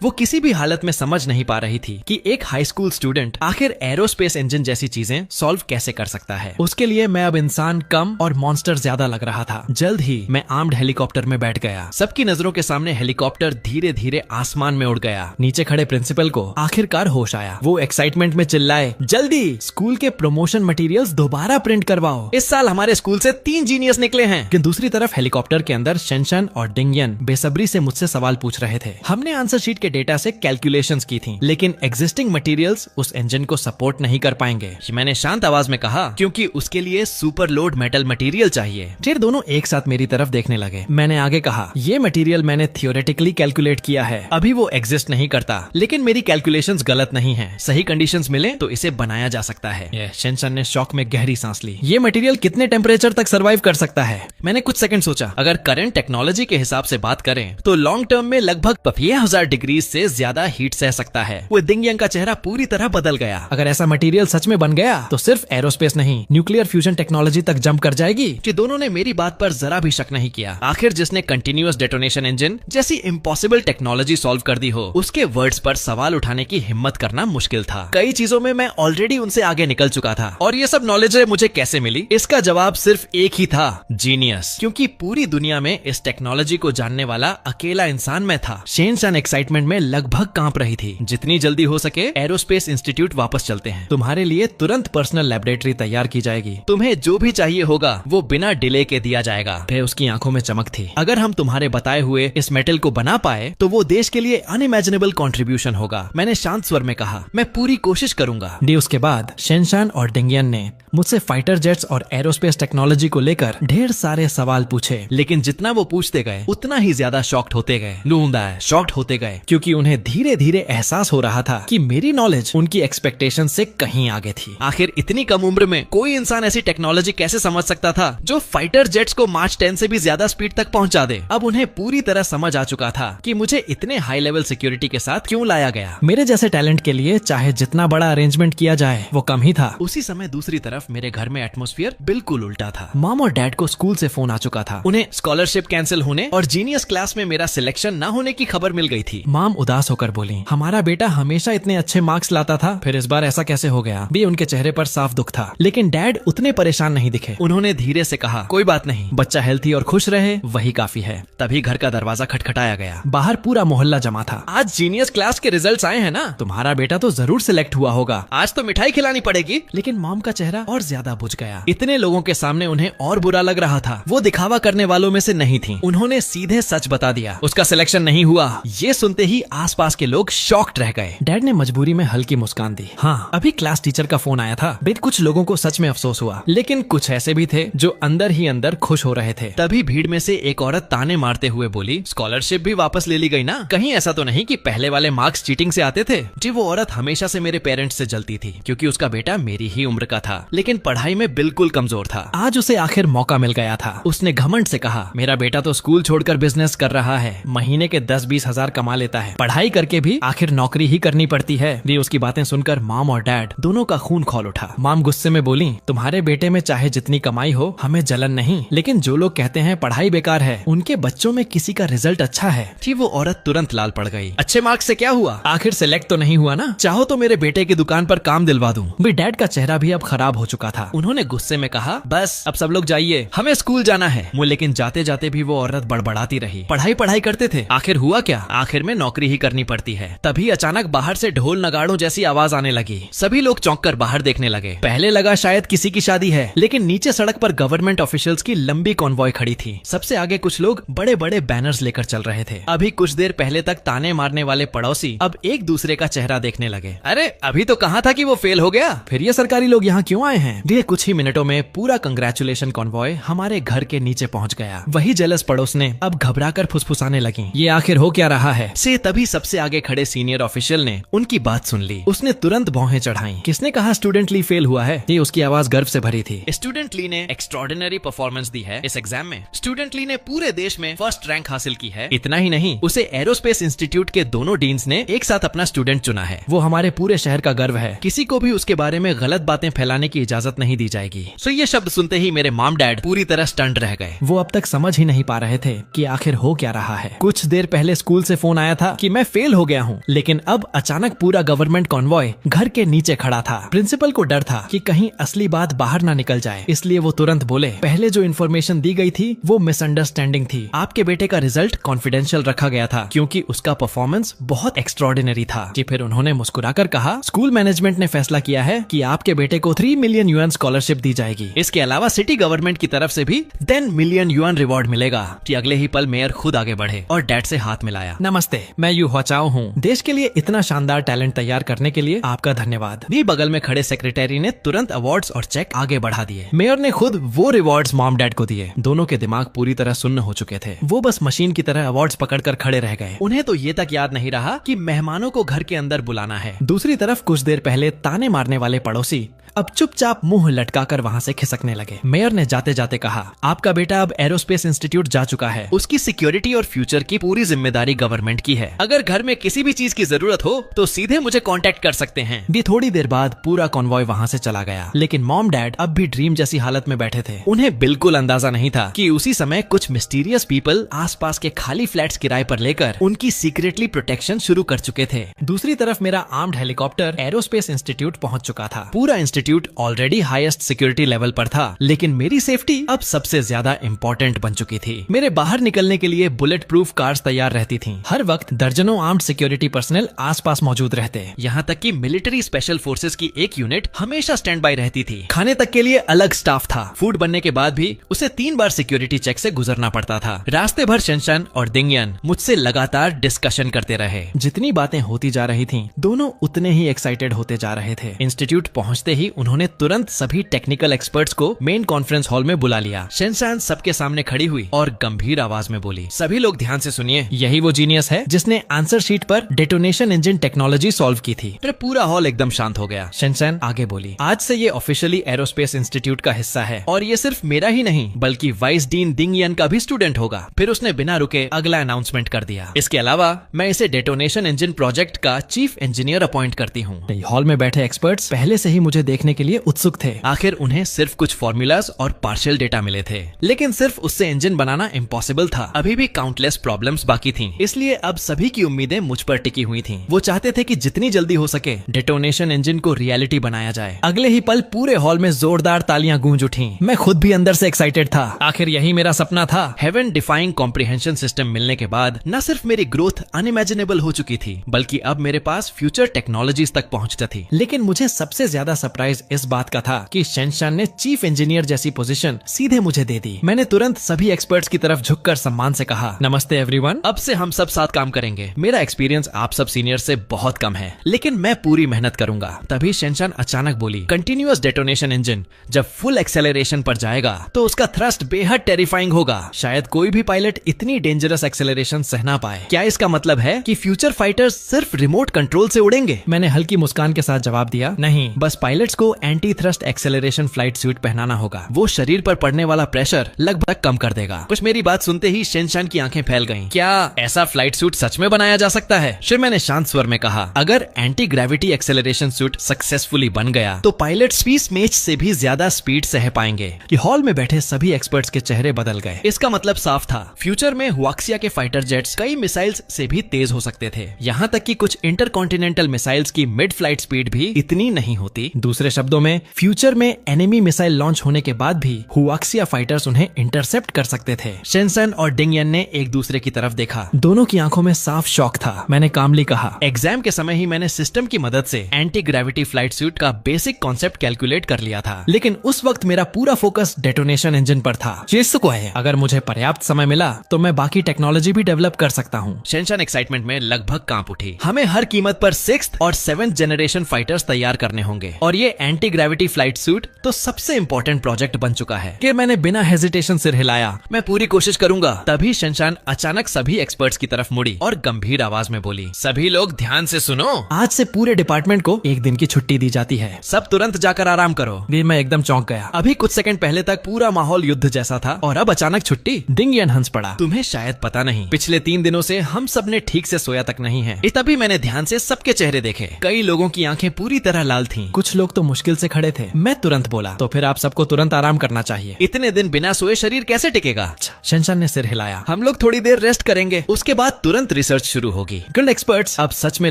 वो किसी भी हालत में समझ नहीं पा रही थी कि एक हाई स्कूल स्टूडेंट आखिर एरोस्पेस इंजन जैसी चीजें सॉल्व कैसे कर सकता है। उसके लिए मैं अब इंसान कम और मॉन्स्टर ज्यादा लग रहा था। जल्द ही मैं आर्म्ड हेलीकॉप्टर में बैठ गया। सबकी नजरों के सामने हेलीकॉप्टर धीरे धीरे आसमान में उड़ गया। नीचे खड़े प्रिंसिपल को आखिरकार होश आया। वो एक्साइटमेंट में चिल्लाए, जल्दी स्कूल के प्रमोशन मटेरियल्स दोबारा प्रिंट करवाओ। इस साल हमारे स्कूल से 3 जीनियस निकले हैं। लेकिन दूसरी तरफ हेलीकॉप्टर के अंदर शनशान और डिंगयन बेसब्री से मुझसे सवाल पूछ रहे थे। हमने आंसर शीट के डेटा से कैलकुलेशंस की थी, लेकिन एग्जिस्टिंग मटेरियल्स उस इंजन को सपोर्ट नहीं कर पाएंगे। मैंने शांत आवाज में कहा, क्योंकि उसके लिए सुपर लोड मेटल मटेरियल चाहिए। फिर दोनों एक साथ मेरी तरफ देखने लगे। मैंने आगे कहा, ये मटेरियल मैंने थियोरेटिकली कैलकुलेट किया है। अभी वो एग्जिस्ट नहीं करता, लेकिन मेरी कैलकुलेशंस गलत नहीं है। सही कंडीशंस मिले तो इसे बनाया जा सकता है। शनशान ने शॉक में गहरी सांस ली। ये मटेरियल कितने टेम्परेचर तक सर्वाइव कर सकता है? मैंने कुछ सेकंड सोचा। अगर करंट टेक्नोलॉजी के हिसाब से बात करें तो लॉन्ग टर्म में लगभग 5000 डिग्री से ज्यादा हीट सह सकता है। वो डिंगयन का चेहरा पूरी तरह बदल गया। अगर ऐसा मटेरियल सच में बन गया तो सिर्फ एरोस्पेस नहीं, न्यूक्लियर फ्यूजन टेक्नोलॉजी तक जंप कर जाएगी। कि दोनों ने मेरी बात पर जरा भी शक नहीं किया। आखिर जिसने कंटिन्यूअस डेटोनेशन इंजन जैसी इम्पॉसिबल टेक्नोलॉजी सॉल्व कर दी हो, उसके वर्ड्स पर सवाल उठाने की हिम्मत करना मुश्किल था। कई चीजों में मैं ऑलरेडी उनसे आगे निकल चुका था, और ये सब नॉलेज मुझे कैसे मिली? इसका जवाब सिर्फ एक ही था, जीनियस। क्योंकि पूरी दुनिया में इस टेक्नोलॉजी को जानने वाला अकेला इंसान मैं था। शनशान एक्साइटमेंट में लगभग कांप रही थी। जितनी जल्दी हो सके एरोस्पेस इंस्टीट्यूट वापस चलते हैं। तुम्हारे लिए तुरंत पर्सनल लैबोरेटरी तैयार की जाएगी। तुम्हें जो भी चाहिए होगा वो बिना डिले के दिया जाएगा। फिर उसकी आंखों में चमक थी। अगर हम तुम्हारे बताए हुए इस मेटल को बना पाए तो वो देश के लिए अनइमेजिनेबल कंट्रीब्यूशन होगा। मैंने शांत स्वर में कहा, मैं पूरी कोशिश करूंगा। उसके बाद शनशान और डिंगयन ने मुझसे फाइटर जेट्स और एरोस्पेस टेक्नोलॉजी को लेकर ढेर सारे सवाल पूछे, लेकिन जितना वो पूछते गए उतना ही ज्यादा शॉक्ड होते गए। शॉक्ड होते गए, क्योंकि उन्हें धीरे धीरे एहसास हो रहा था कि मेरी नॉलेज उनकी एक्सपेक्टेशन से कहीं आगे थी। आखिर इतनी कम उम्र में कोई इंसान ऐसी टेक्नोलॉजी कैसे समझ सकता था जो फाइटर जेट्स को मार्च 10 से भी ज्यादा स्पीड तक पहुंचा दे। अब उन्हें पूरी तरह समझ आ चुका था कि मुझे इतने हाई लेवल सिक्योरिटी के साथ क्यों लाया गया। मेरे जैसे टैलेंट के लिए चाहे जितना बड़ा अरेंजमेंट किया जाए वो कम ही था। उसी समय दूसरी तरफ मेरे घर में एटमॉस्फेयर बिल्कुल उल्टा था। मॉम और डैड को स्कूल से फोन आ चुका था। उन्हें स्कॉलरशिप कैंसिल होने और जीनियस क्लास में मेरा सिलेक्शन न होने की खबर मिल गई थी। मॉम उदास होकर बोली, हमारा बेटा हमेशा इतने अच्छे मार्क्स लाता था, फिर इस बार ऐसा कैसे हो गया? भी उनके चेहरे पर साफ दुख था, लेकिन डैड उतने परेशान नहीं दिखे। उन्होंने धीरे से कहा, कोई बात नहीं, बच्चा हेल्थी और खुश रहे वही काफी है। तभी घर का दरवाजा खटखटाया गया। बाहर पूरा मोहल्ला जमा था। आज जीनियस क्लास के रिजल्ट्स आए हैं ना? तुम्हारा बेटा तो जरूर सिलेक्ट हुआ होगा। आज तो मिठाई खिलानी पड़ेगी। लेकिन मॉम का चेहरा और ज्यादा बुझ गया। इतने लोगों के सामने उन्हें और बुरा लग रहा था। वो दिखावा करने वालों में से नहीं थी। उन्होंने सीधे सच बता दिया, उसका सिलेक्शन नहीं हुआ। ये सुनते ही आसपास के लोग शॉक्ड रह गए। डैड ने मजबूरी में हल्की मुस्कान दी। हाँ, अभी क्लास टीचर का फोन आया था। बेट कुछ लोगों को सच में अफसोस हुआ, लेकिन कुछ ऐसे भी थे जो अंदर ही अंदर खुश हो रहे थे। तभी भीड़ में से एक औरत ताने मारते हुए बोली, स्कॉलरशिप भी वापस ले ली गई ना? कहीं ऐसा तो नहीं कि पहले वाले मार्क्स चीटिंग से आते थे? जी, वो औरत हमेशा से मेरे पेरेंट्स से जलती थी, क्योंकि उसका बेटा मेरी ही उम्र का था, लेकिन पढ़ाई में बिल्कुल कमजोर था। आज उसे आखिर मौका मिल गया था। उसने घमंड से कहा, मेरा बेटा तो स्कूल छोड़कर बिजनेस कर रहा है, महीने के 10-20 हजार कमा लेता है, पढ़ाई करके भी आखिर नौकरी ही करनी पड़ती है। ये उसकी बातें सुनकर मॉम और डैड दोनों का खून खौल उठा। मॉम गुस्से में बोली, तुम्हारे बेटे में चाहे जितनी कमाई हो हमें जलन नहीं, लेकिन जो लोग कहते हैं पढ़ाई बेकार है, उनके बच्चों में किसी का रिजल्ट अच्छा है। जी, वो औरत तुरंत लाल पड़ गई। अच्छे मार्क्स से क्या हुआ? आखिर सिलेक्ट तो नहीं हुआ ना? चाहो तो मेरे बेटे की दुकान पर काम दिलवा दूं। भी डैड का चेहरा भी अब खराब हो चुका था। उन्होंने गुस्से में कहा, बस अब सब लोग जाइए, हमें स्कूल जाना है। लेकिन जाते जाते भी वो औरत बड़बड़ाती रही। पढ़ाई करते थे, आखिर हुआ क्या? आखिर में नौकरी ही करनी पड़ती है। तभी अचानक बाहर से ढोल नगाड़ों जैसी आवाज आने लगी। सभी लोग चौंक कर बाहर देखने लगे। पहले लगा शायद किसी की शादी है, लेकिन नीचे सड़क पर गवर्नमेंट ऑफिशियल्स की लंबी कॉन्वॉय खड़ी थी। सबसे आगे कुछ लोग बड़े बड़े बैनर्स लेकर चल रहे थे। अभी कुछ देर पहले तक ताने मारने वाले पड़ोसी अब एक दूसरे का चेहरा देखने लगे। अरे अभी तो कहा था कि वो फेल हो गया, फिर ये सरकारी लोग यहाँ क्यों आए हैं? ये कुछ ही मिनटों में पूरा कंग्रेचुलेशन कॉन्वॉय हमारे घर के नीचे पहुँच गया। वही जेलस पड़ोस ने अब घबराकर फुसफुसाने लगी, ये आखिर हो क्या रहा है? से तभी सबसे आगे खड़े सीनियर ऑफिशियल ने उनकी बात सुन ली। उसने तुरंत भौहें चढ़ाई। किसने कहा स्टूडेंट ली फेल हुआ है? ये उसकी आवाज गर्व से भरी थी। स्टूडेंट ली ने एक्स्ट्रॉर्डिनरी परफॉर्मेंस दी है इस एग्जाम में। स्टूडेंट ली ने पूरे देश में फर्स्ट रैंक हासिल की है। इतना ही नहीं, उसे एरोस्पेस इंस्टीट्यूट के दोनों डीन्स ने एक साथ अपना स्टूडेंट चुना है। वो हमारे पूरे शहर का गर्व है। किसी को भी उसके बारे में गलत बातें फैलाने की इजाजत नहीं दी जाएगी। सो ये शब्द सुनते ही मेरे मॉम डैड पूरी तरह स्टंट रह गए। वो अब तक समझ ही नहीं पा रहे थे कि आखिर हो क्या रहा है। कुछ देर पहले स्कूल से फोन आया था कि मैं फेल हो गया हूँ, लेकिन अब अचानक पूरा गवर्नमेंट कॉन्वॉय घर के नीचे खड़ा था। प्रिंसिपल को डर था कि कहीं असली बात बाहर ना निकल जाए, इसलिए वो तुरंत बोले, पहले जो इन्फॉर्मेशन दी गई थी वो मिसअंडरस्टैंडिंग थी। आपके बेटे का रिजल्ट कॉन्फिडेंशियल रखा गया था क्योंकि उसका परफॉर्मेंस बहुत एक्स्ट्रॉर्डिनरी था। कि फिर उन्होंने मुस्कुराकर कहा, स्कूल मैनेजमेंट ने फैसला किया है कि आपके बेटे को 3 मिलियन युआन स्कॉलरशिप दी जाएगी। इसके अलावा सिटी गवर्नमेंट की तरफ से भी 10 मिलियन युआन रिवॉर्ड मिलेगा। कि अगले ही पल मेयर खुद आगे बढ़े और डैड से हाथ मिलाया। नमस्ते, मैं यू हुआचाओ हूँ। देश के लिए इतना शानदार टैलेंट तैयार करने के लिए आपका धन्यवाद। भी बगल में खड़े सेक्रेटरी ने तुरंत अवार्ड्स और चेक आगे बढ़ा दिए। मेयर ने खुद वो रिवॉर्ड्स मॉम डैड को दिए। दोनों के दिमाग पूरी तरह सुन्न हो चुके थे। वो बस मशीन की तरह अवार्ड्स पकड़कर खड़े रह गए। उन्हें तो ये तक याद नहीं रहा कि मेहमानों को घर के अंदर बुलाना है। दूसरी तरफ कुछ देर पहले ताने मारने वाले पड़ोसी अब चुपचाप मुंह लटकाकर वहाँ से खिसकने लगे। मेयर ने जाते जाते कहा, आपका बेटा अब एरोस्पेस इंस्टीट्यूट जा चुका है। उसकी सिक्योरिटी और फ्यूचर की पूरी जिम्मेदारी गवर्नमेंट की है। अगर घर में किसी भी चीज की जरूरत हो तो सीधे मुझे कांटेक्ट कर सकते हैं। भी थोड़ी देर बाद पूरा कॉन्वॉय वहाँ से चला गया, लेकिन मॉम डैड अब भी ड्रीम जैसी हालत में बैठे थे। उन्हें बिल्कुल अंदाजा नहीं था कि उसी समय कुछ मिस्टीरियस पीपल आसपास के खाली फ्लैट्स किराए पर लेकर उनकी सीक्रेटली प्रोटेक्शन शुरू कर चुके थे। दूसरी तरफ मेरा आर्म्ड हेलीकॉप्टर एरोस्पेस इंस्टीट्यूट पहुंच चुका था। पूरा institute already highest security level पर था, लेकिन मेरी सेफ्टी अब सबसे ज्यादा इम्पोर्टेंट बन चुकी थी। मेरे बाहर निकलने के लिए बुलेट प्रूफ कार्स तैयार रहती थीं। हर वक्त दर्जनों आर्म्ड सिक्योरिटी पर्सनल आसपास मौजूद रहते। यहाँ तक कि मिलिट्री स्पेशल फोर्सेस की एक यूनिट हमेशा स्टैंड बाय रहती थी। खाने तक के लिए अलग स्टाफ था। फूड बनने के बाद भी उसे 3 बार सिक्योरिटी चेक से गुजरना पड़ता था। रास्ते भर शनशान और दिंगयन मुझसे लगातार डिस्कशन करते रहे। जितनी बातें होती जा रही थीं, दोनों उतने ही एक्साइटेड होते जा रहे थे। इंस्टीट्यूट पहुंचते ही उन्होंने तुरंत सभी टेक्निकल एक्सपर्ट्स को मेन कॉन्फ्रेंस हॉल में बुला लिया। शनशान सबके सामने खड़ी हुई और गंभीर आवाज में बोली, सभी लोग ध्यान से सुनिए, यही वो जीनियस है जिसने आंसर शीट पर डेटोनेशन इंजन टेक्नोलॉजी सॉल्व की थी। फिर पूरा हॉल एकदम शांत हो गया। शनशान आगे बोली, आज से ये ऑफिशियली एरोस्पेस इंस्टीट्यूट का हिस्सा है और ये सिर्फ मेरा ही नहीं बल्कि वाइस डीन दिंगयन का भी स्टूडेंट होगा। फिर उसने बिना रुके अगला अनाउंसमेंट कर दिया, इसके अलावा मैं इसे डेटोनेशन इंजन प्रोजेक्ट का चीफ इंजीनियर अपॉइंट करती हूँ। हॉल में बैठे एक्सपर्ट्स पहले से ही मुझे देखने के लिए उत्सुक थे। आखिर उन्हें सिर्फ कुछ फॉर्मूलाज और पार्शियल डेटा मिले थे, लेकिन सिर्फ उससे इंजन बनाना इम्पॉसिबल था। अभी भी काउंटलेस प्रॉब्लम्स बाकी थीं, इसलिए अब सभी की उम्मीदें मुझ पर टिकी हुई थीं। वो चाहते थे कि जितनी जल्दी हो सके डेटोनेशन इंजन को रियलिटी बनाया जाए। अगले ही पल पूरे हॉल में जोरदार तालियां गूंज उठी। मैं खुद भी अंदर से एक्साइटेड था। आखिर यही मेरा सपना था। हेवन डिफाइंग कॉम्प्रिहेंशन सिस्टम मिलने के बाद न सिर्फ मेरी ग्रोथ अनइमेजिनेबल हो चुकी थी, बल्कि अब मेरे पास फ्यूचर टेक्नोलॉजीज तक पहुंचती थी। लेकिन मुझे सबसे ज्यादा सरप्राइज इस बात का था कि शनशान ने चीफ इंजीनियर जैसी पोजीशन सीधे मुझे दे दी। मैंने तुरंत सभी एक्सपर्ट्स की तरफ झुककर सम्मान से कहा, नमस्ते एवरीवन, अब से हम सब साथ काम करेंगे। मेरा एक्सपीरियंस आप सब सीनियर से बहुत कम है, लेकिन मैं पूरी मेहनत करूंगा। तभी शनशान अचानक बोली, कंटिन्यूअस डेटोनेशन इंजन जब फुल एक्सेलरेशन पर जाएगा तो उसका थ्रस्ट बेहद टेरिफाइंग होगा। शायद कोई भी पायलट इतनी डेंजरस एक्सेलरेशन सह ना पाए। क्या इसका मतलब है कि फ्यूचर फाइटर्स सिर्फ रिमोट कंट्रोल से उड़ेंगे? मैंने हल्की मुस्कान के साथ जवाब दिया, नहीं, बस पायलट्स को anti thrust acceleration flight suit पहनाना होगा। वो शरीर पर पड़ने वाला प्रेशर लगभग कम कर देगा। कुछ मेरी बात सुनते ही शेनशान की आंखें फैल गईं। क्या ऐसा फ्लाइट सूट सच में बनाया जा सकता है? फिर मैंने शांत स्वर में कहा, अगर anti gravity acceleration suit successfully बन गया तो पायलट स्पेस मेच से भी ज्यादा स्पीड सह पाएंगे। कि हॉल में बैठे सभी एक्सपर्ट्स के चेहरे बदल गए। इसका मतलब साफ था, फ्यूचर में हुआक्सिया के फाइटर जेट्स कई मिसाइल्स से भी तेज हो सकते थे। यहाँ तक कि कुछ इंटरकॉन्टिनेंटल मिसाइल्स की मिड फ्लाइट स्पीड भी इतनी नहीं होती। दूसरे शब्दों में, फ्यूचर में एनिमी मिसाइल लॉन्च होने के बाद भी हुआक्सिया फाइटर्स उन्हें इंटरसेप्ट कर सकते थे। शेनसन और डिंगयन ने एक दूसरे की तरफ देखा। दोनों की आंखों में साफ शौक था। मैंने कामली कहा, एग्जाम के समय ही मैंने सिस्टम की मदद से एंटी ग्रेविटी फ्लाइट सूट का बेसिक कॉन्सेप्ट कैलकुलेट कर लिया था, लेकिन उस वक्त मेरा पूरा फोकस डेटोनेशन इंजन पर था। को है, अगर मुझे पर्याप्त समय मिला तो मैं बाकी टेक्नोलॉजी भी डेवलप कर सकता हूँ। शेनशान एक्साइटमेंट में लगभग कांप उठी। हमें हर कीमत पर 6th और 7th जनरेशन फाइटर्स तैयार करने होंगे और ये एंटी ग्रेविटी फ्लाइट सूट तो सबसे इम्पोर्टेंट प्रोजेक्ट बन चुका है। कि मैंने बिना हेजिटेशन सिर हिलाया। मैं पूरी कोशिश करूंगा। तभी शेनशान अचानक सभी एक्सपर्ट्स की तरफ मुड़ी और गंभीर आवाज में बोली, सभी लोग ध्यान से सुनो, आज से पूरे डिपार्टमेंट को एक दिन की छुट्टी दी जाती है। सब तुरंत जाकर आराम करो। मैं एकदम चौंक गया। अभी कुछ सेकंड पहले तक पूरा माहौल युद्ध जैसा था और अब अचानक छुट्टी। डिंगयन हंस पड़ा। तुम्हें शायद पता नहीं, पिछले 3 दिनों से हम सब ने ठीक से सोया तक नहीं है। तभी मैंने ध्यान से सबके चेहरे देखे। कई लोगों की आंखें पूरी तरह लाल थीं। कुछ लोग तो मुश्किल से खड़े थे। मैं तुरंत बोला, तो फिर आप सबको तुरंत आराम करना चाहिए। इतने दिन बिना सोए शरीर कैसे टिकेगा? शेनशान ने सिर हिलाया। हम लोग थोड़ी देर रेस्ट करेंगे, उसके बाद तुरंत रिसर्च शुरू होगी। गिल्ड एक्सपर्ट्स अब सच में